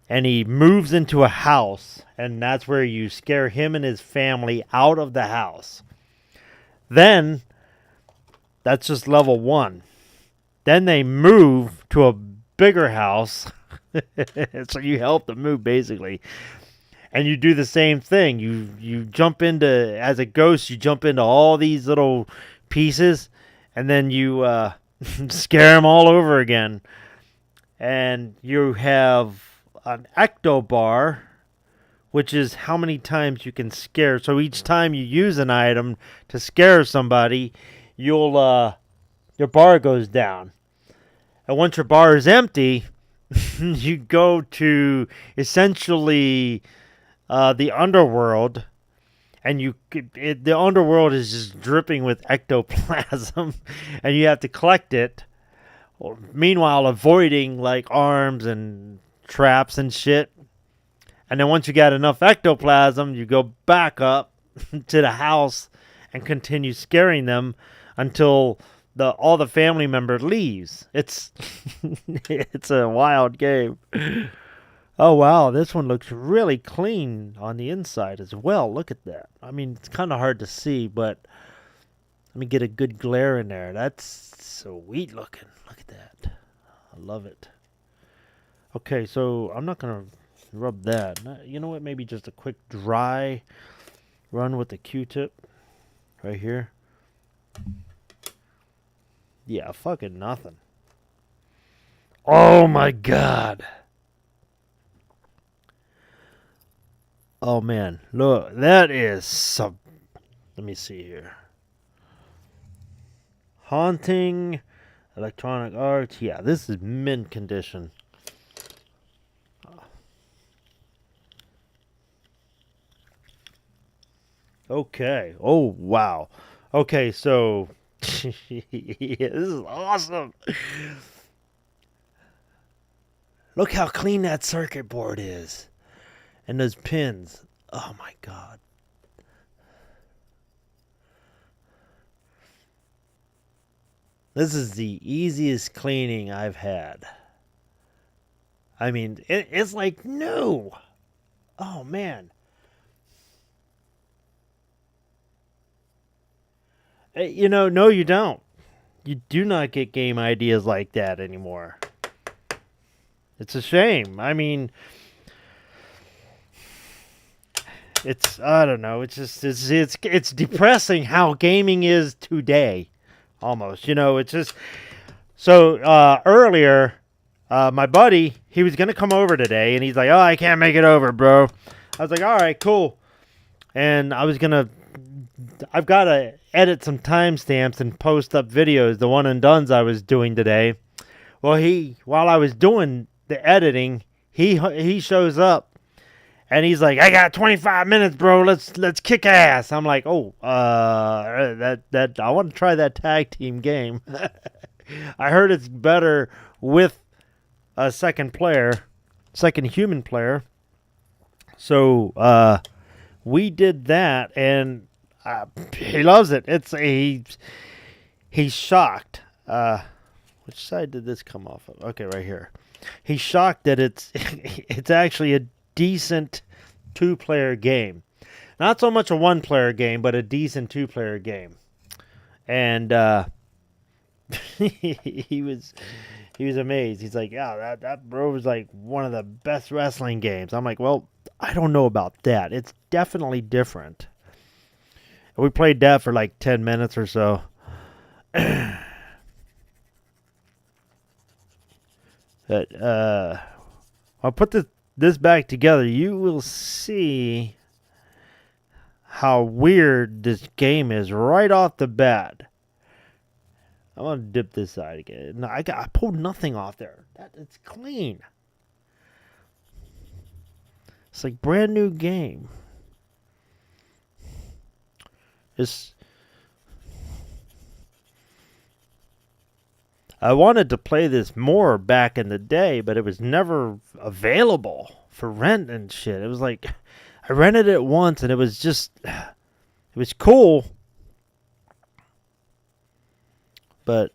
S1: And he moves into a house, and that's where you scare him and his family out of the house. Then that's just level 1. Then they move to a bigger house. So you help them move, basically. And you do the same thing. You jump into, as a ghost, you jump into all these little pieces. And then you scare them all over again. And you have an ecto bar, which is how many times you can scare. So each time you use an item to scare somebody, your bar goes down. And once your bar is empty, you go to essentially the underworld, and the underworld is just dripping with ectoplasm, and you have to collect it. Meanwhile, avoiding like arms and traps and shit. And then once you got enough ectoplasm, you go back up to the house and continue scaring them until all the family member leaves. It's it's a wild game. Oh wow, this one looks really clean on the inside as well. Look at that. I mean, it's kind of hard to see, but let me get a good glare in there. That's sweet looking. Look at that. I love it. Okay, so I'm not going to rub that. You know what? Maybe just a quick dry run with the Q-tip right here. Yeah, fucking nothing. Oh my god. Oh man, look, that is some. Let me see here. Haunting, Electronic Arts. Yeah, this is mint condition. Okay. Oh wow. Okay, so yeah, this is awesome. Look how clean that circuit board is. And those pins. Oh my god. This is the easiest cleaning I've had. I mean, it's like new. Oh man. You know, no you don't. You do not get game ideas like that anymore. It's a shame. I mean, it's, I don't know, it's just it's depressing how gaming is today. Almost, you know, it's just so earlier my buddy, he was gonna come over today, and he's like, oh, I can't make it over, bro. I was like, all right, cool. And I've got to edit some timestamps and post up videos, the one and dones I was doing today. Well, while I was doing the editing, he shows up. And he's like, I got 25 minutes, bro. Let's kick ass. I'm like, oh, that I want to try that tag team game. I heard it's better with a second human player. So we did that, and he loves it. He's shocked. Which side did this come off of? Okay, right here. He's shocked that it's actually a decent two-player game. Not so much a one-player game, but a decent two-player game. And he was amazed. He's like, yeah, that bro was like one of the best wrestling games. I'm like, well, I don't know about that. It's definitely different. We played that for like 10 minutes or so. But I'll put this back together. You will see how weird this game is right off the bat. I'm gonna dip this side again. No, I pulled nothing off there. It's clean. It's like brand new game. I wanted to play this more back in the day, but it was never available for rent and shit. It was like, I rented it once, and it was cool. But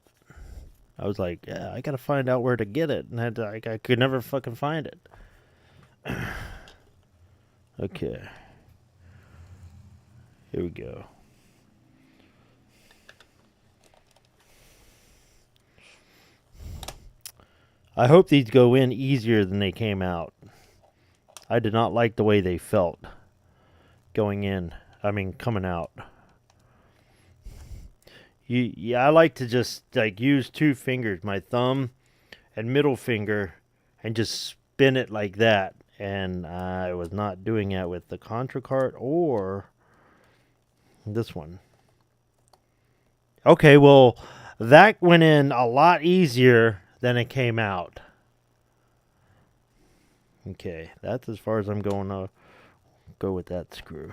S1: I was like, yeah, I gotta find out where to get it. And I could never fucking find it. Okay. Here we go. I hope these go in easier than they came out. I did not like the way they felt coming out. Yeah, I like to just like use two fingers, my thumb and middle finger, and just spin it like that. And I was not doing that with the Contra cart or this one. Okay, well, that went in a lot easier than it came out. Okay, that's as far as I'm going to go with that screw.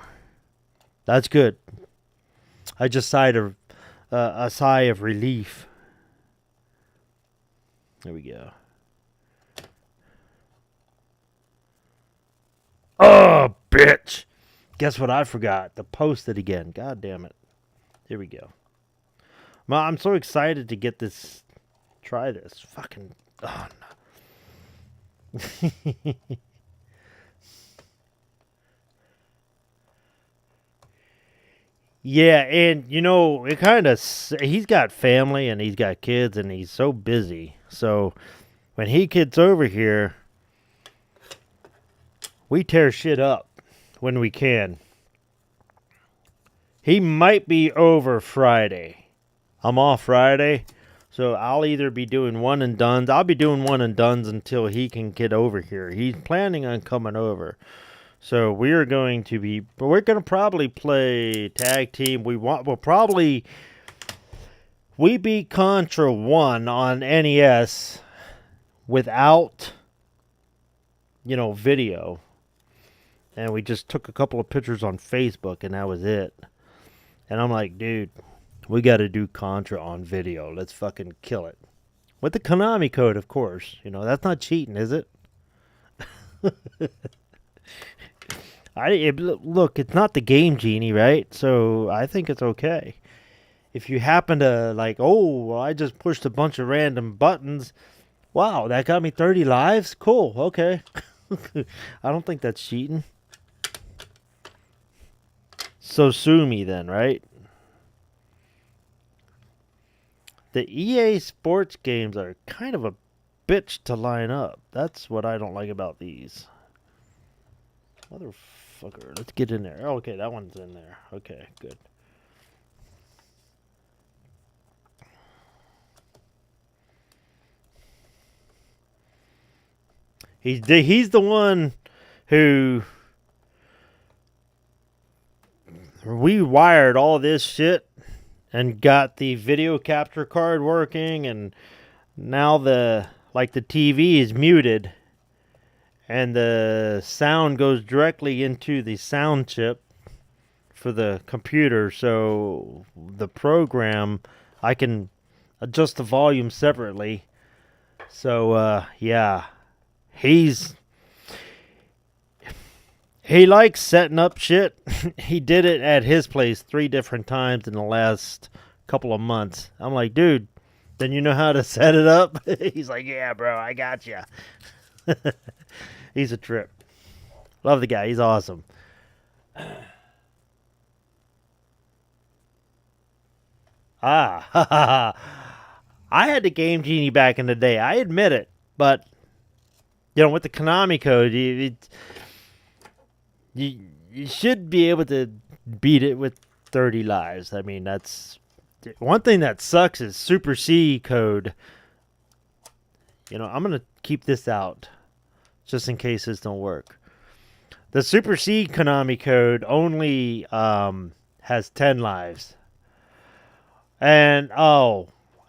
S1: That's good. I just sighed a sigh of relief. There we go. Oh, bitch! Guess what I forgot? To post it again. God damn it. Here we go. I'm so excited to get this. Try this. Fucking. Oh, no. Yeah, and you know, it kind of. He's got family and he's got kids and he's so busy. So when he gets over here, we tear shit up when we can. He might be over Friday. I'm off Friday, so I'll either be doing one and dones. I'll be doing one and dones until he can get over here. He's planning on coming over. So we're going to probably play tag team. We beat Contra 1 on NES without, video. And we just took a couple of pictures on Facebook and that was it. And I'm like, dude, we got to do Contra on video. Let's fucking kill it. With the Konami code, of course. That's not cheating, is it? Look, it's not the Game Genie, right? So I think it's okay. If you happen to I just pushed a bunch of random buttons. Wow, that got me 30 lives? Cool, okay. I don't think that's cheating. So sue me then, right? The EA sports games are kind of a bitch to line up. That's what I don't like about these. Motherfucker, let's get in there. Oh, okay, that one's in there. Okay, good. He's the one who rewired all this shit and got the video capture card working, and now the TV is muted and the sound goes directly into the sound chip for the computer, so the program, I can adjust the volume separately. So yeah, he likes setting up shit. He did it at his place 3 different times in the last couple of months. I'm like, dude, then you know how to set it up? He's like, yeah, bro, I got you. He's a trip. Love the guy. He's awesome. I had the Game Genie back in the day. I admit it. But, with the Konami code, you should be able to beat it with 30 lives. I mean, that's one thing that sucks is Super C code. I'm going to keep this out just in case this don't work. The Super C Konami code only has 10 lives. And,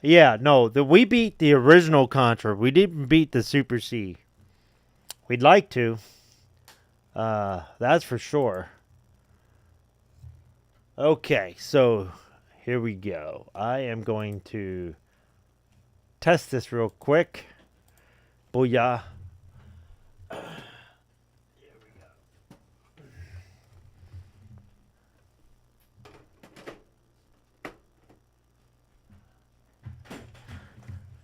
S1: we beat the original Contra. We didn't beat the Super C. We'd like to. That's for sure. Okay, so here we go. I am going to test this real quick. Booyah. Here we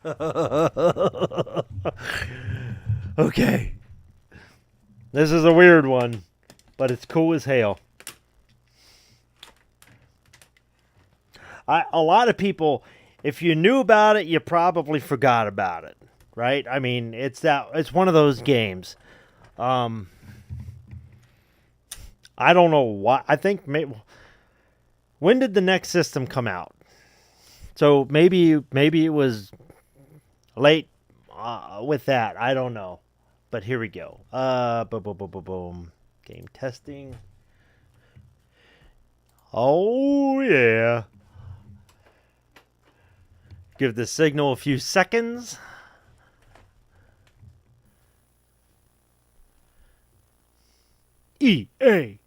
S1: go. Okay. This is a weird one, but it's cool as hell. A lot of people, if you knew about it, you probably forgot about it, right? I mean, it's one of those games. I don't know why. I think maybe, when did the next system come out? So maybe it was late with that. I don't know. But here we go. Boom, boom, boom, boom, boom. Game testing. Oh, yeah. Give the signal a few seconds. EA.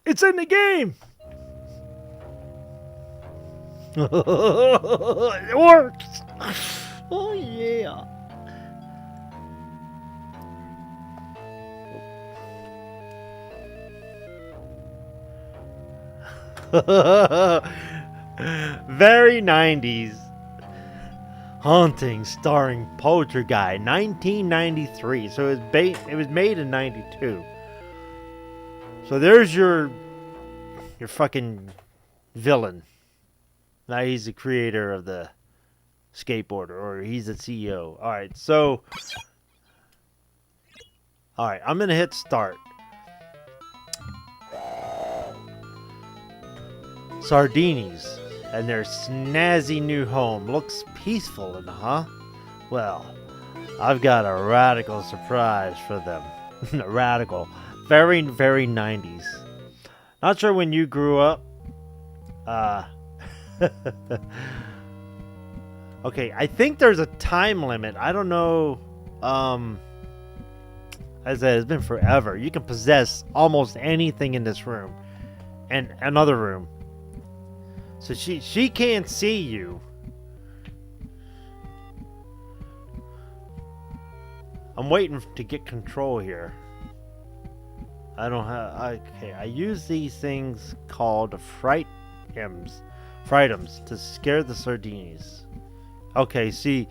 S1: It's in the game. It works. Oh, yeah. Very 90s. Haunting starring Poulterguy, 1993. So it was made in 92. So there's your fucking villain. Now he's the creator of the skateboarder, or he's the CEO. Alright, so alright, I'm gonna hit start. Sardinis and their snazzy new home looks peaceful, huh? Well, I've got a radical surprise for them. Radical. Very, very 90s. Not sure when you grew up. Okay, I think there's a time limit. I don't know. As I said, it's been forever. You can possess almost anything in this room. And another room. So she can't see you. I'm waiting to get control here. I don't have... Okay, I use these things called frightums to scare the sardinis. Okay, see...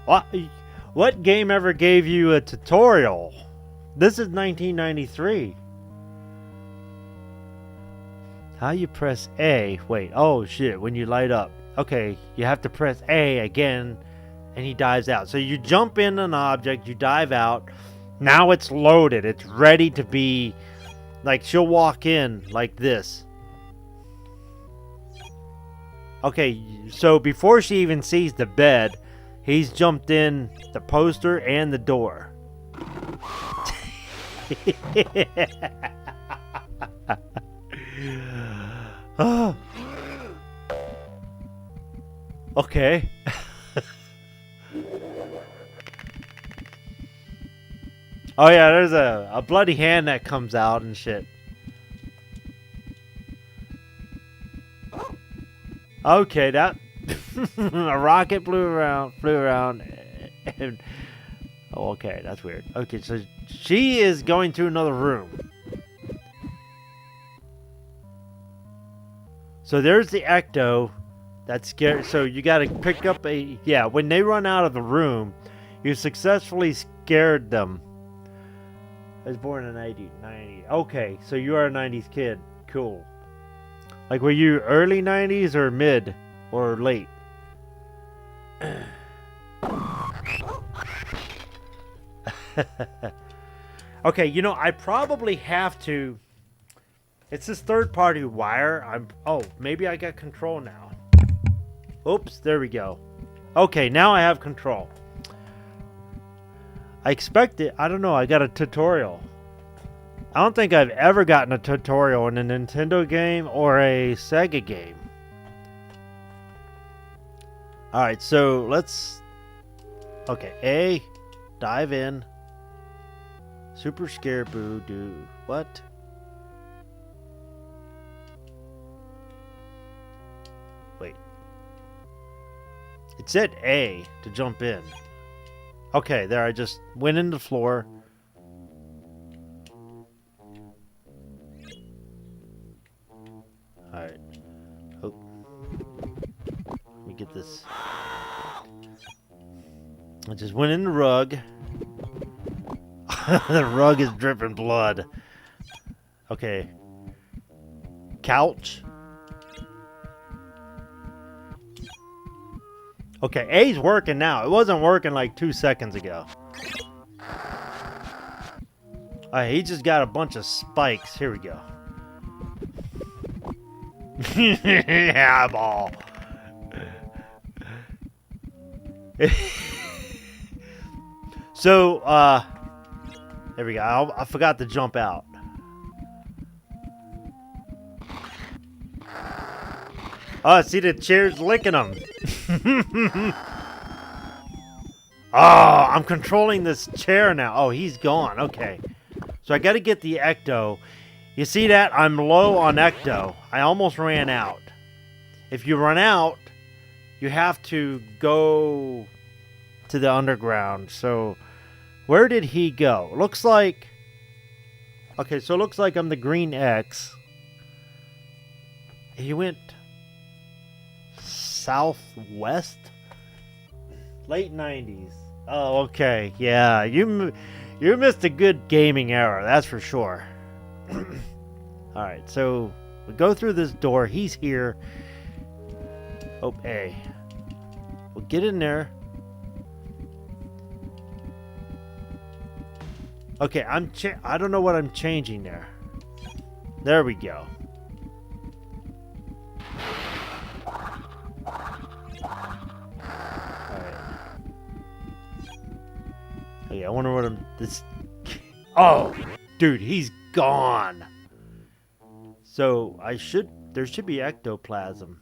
S1: What game ever gave you a tutorial? This is 1993. How you press A? Wait, oh shit, when you light up. Okay, you have to press A again, and he dives out. So you jump in an object, you dive out. Now it's loaded. It's ready to be... Like, she'll walk in like this. Okay, so before she even sees the bed, he's jumped in the poster and the door. Okay. Oh yeah, there's a bloody hand that comes out and shit. Okay, that a rocket flew around, and oh, okay, that's weird. Okay, so she is going to another room. So there's the ecto that's scared. So you got to pick up a... Yeah, when they run out of the room, you successfully scared them. I was born in 1990. Okay, so you are a 90s kid. Cool. Like, were you early 90s or mid or late? Okay, you know, I probably have to... It's this third-party wire. Oh, maybe I got control now. Oops, there we go. Okay, now I have control. I expect it. I don't know. I got a tutorial. I don't think I've ever gotten a tutorial in a Nintendo game or a Sega game. Alright, so let's... Okay, A. Dive in. Super scare boo do. What? Wait. It said A to jump in. Okay, there, I just went in the floor. Alright. Oh. Let me get this. I just went in the rug. The rug is dripping blood. Okay. Couch. Okay, A's working now. It wasn't working like 2 seconds ago. Alright, he just got a bunch of spikes. Here we go. Yeah, ball. So, there we go. I forgot to jump out. Oh, see the chair's licking them. Oh, I'm controlling this chair now. Oh, he's gone. Okay. So I got to get the ecto. You see that? I'm low on ecto. I almost ran out. If you run out, you have to go to the underground. So where did he go? Looks like... Okay, so it looks like I'm the green X. He went southwest? Late 90s. Oh, okay. Yeah, you missed a good gaming era, that's for sure. Alright, so we go through this door. He's here. Oh, A. We'll get in there. Okay, I don't know what I'm changing there. There we go. I wonder what I'm... Oh! Dude, he's gone! So, there should be ectoplasm.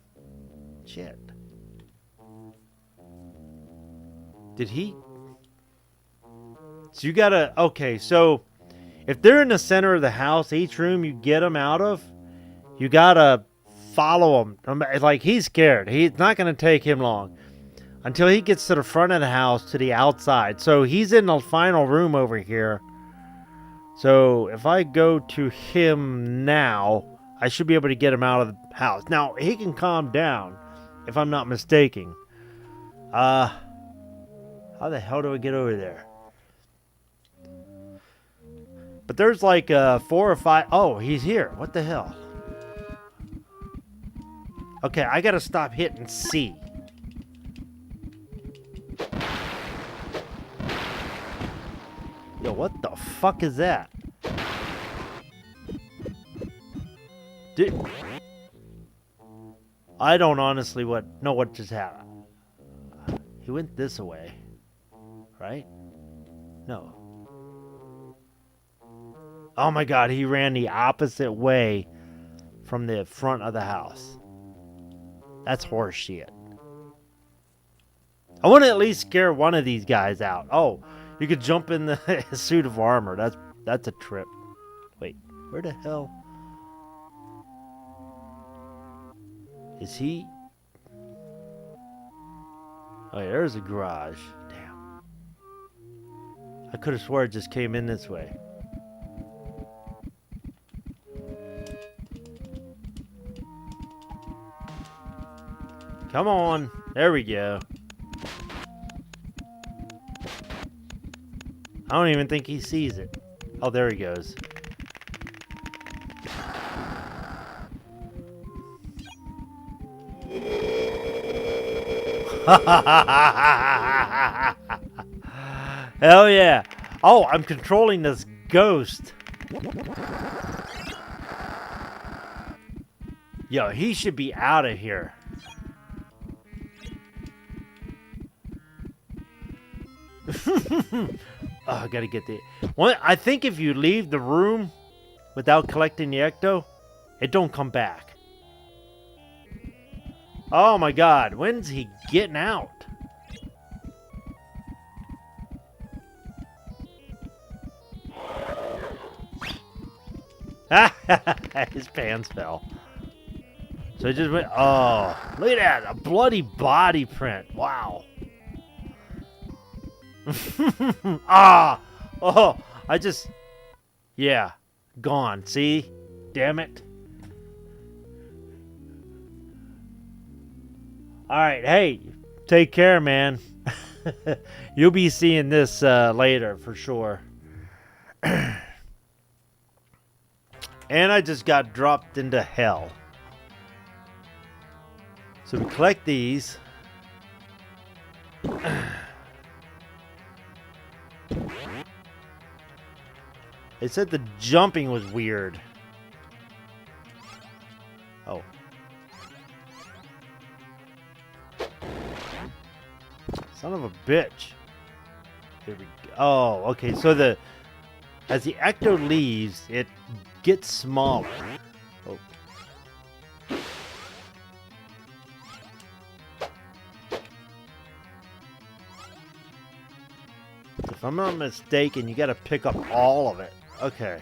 S1: Shit. Did he... So you gotta... Okay, so... If they're in the center of the house, each room you get them out of, you gotta follow them. Like, he's scared. It's not gonna take him long. Until he gets to the front of the house, to the outside. So he's in the final room over here. So if I go to him now, I should be able to get him out of the house. Now, he can calm down, if I'm not mistaken. How the hell do I get over there? But there's like 4 or 5... Oh, he's here. What the hell? Okay, I gotta stop hitting C. Yo, what the fuck is that? Dude, I don't honestly know what just happened. He went this way, right? No. Oh my god, he ran the opposite way from the front of the house. That's horse shit. I want to at least scare one of these guys out. Oh, you could jump in the suit of armor. That's a trip. Wait, where the hell is he? Oh, yeah, there's a garage. Damn. I could have swore it just came in this way. Come on. There we go. I don't even think he sees it. Oh, there he goes. Hell yeah. Oh, I'm controlling this ghost. Yo, he should be out of here. Oh, I gotta get the... I think if you leave the room without collecting the ecto, it don't come back. Oh my god, when's he getting out? His pants fell. So it just went... Oh, look at that, a bloody body print. Wow. Oh, I just... Yeah, gone. See? Damn it. Alright, hey, take care, man. You'll be seeing this later, for sure. And I just got dropped into hell. So we collect these. They said the jumping was weird. Oh. Son of a bitch. Here we go. Oh, okay. So as the ecto leaves, it gets smaller. Oh. If I'm not mistaken, you got to pick up all of it. Okay.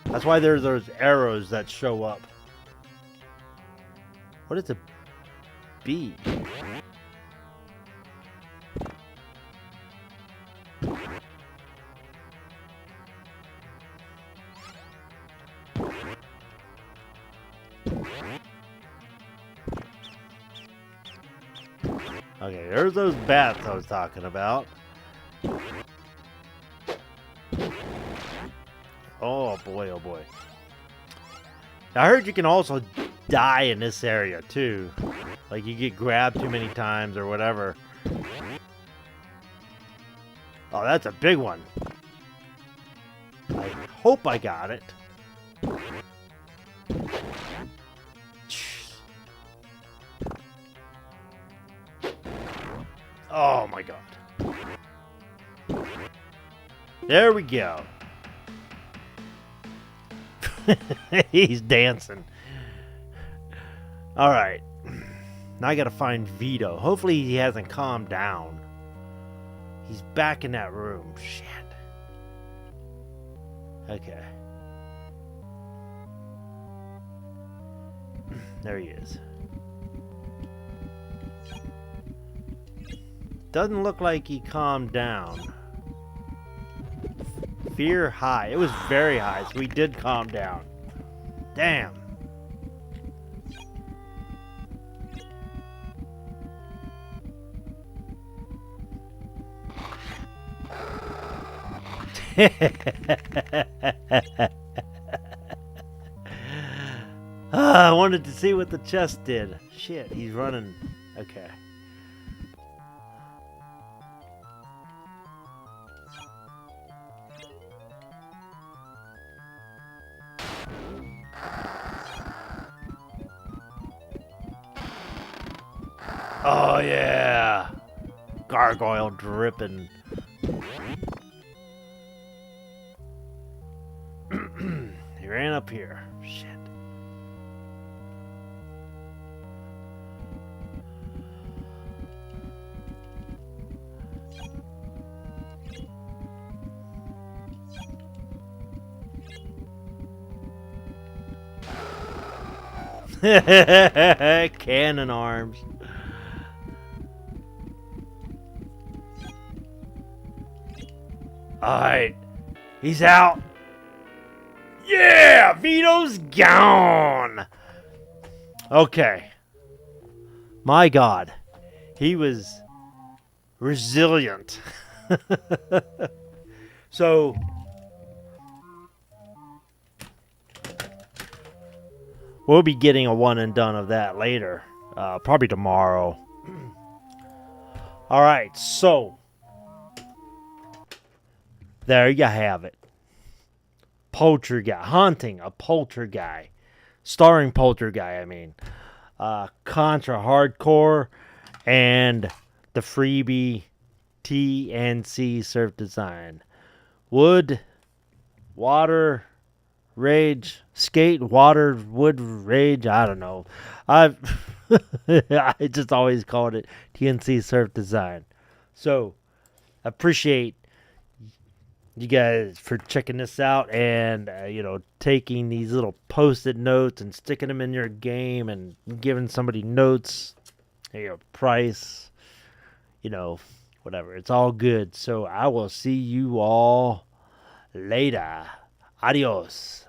S1: That's why there's those arrows that show up. What is a bee? Okay, there's those bats I was talking about. Oh boy, oh boy. I heard you can also die in this area too. Like you get grabbed too many times or whatever. Oh, that's a big one. I hope I got it. Oh my god. There we go. He's dancing. Alright. Now I gotta find Vito. Hopefully he hasn't calmed down. He's back in that room. Shit. Okay. There he is. Doesn't look like he calmed down. Fear high. It was very high, so he did calm down. Damn. I wanted to see what the chest did. Shit, he's running. Okay. Oh yeah, gargoyle dripping. He ran up here. Shit. Cannon arms. Alright, he's out. Yeah, Vito's gone. Okay. My God, he was resilient. So, we'll be getting a one and done of that later. Probably tomorrow. Alright, so there you have it. Poulterguy. Haunting a Poulterguy. Starring Poulterguy, I mean. Contra Hardcore and the freebie TNC Surf Design. Wood, water, rage, skate, water, wood, rage, I don't know. I just always called it TNC Surf Design. So, appreciate you guys for checking this out and, taking these little post-it notes and sticking them in your game and giving somebody notes, price, whatever. It's all good. So I will see you all later. Adios.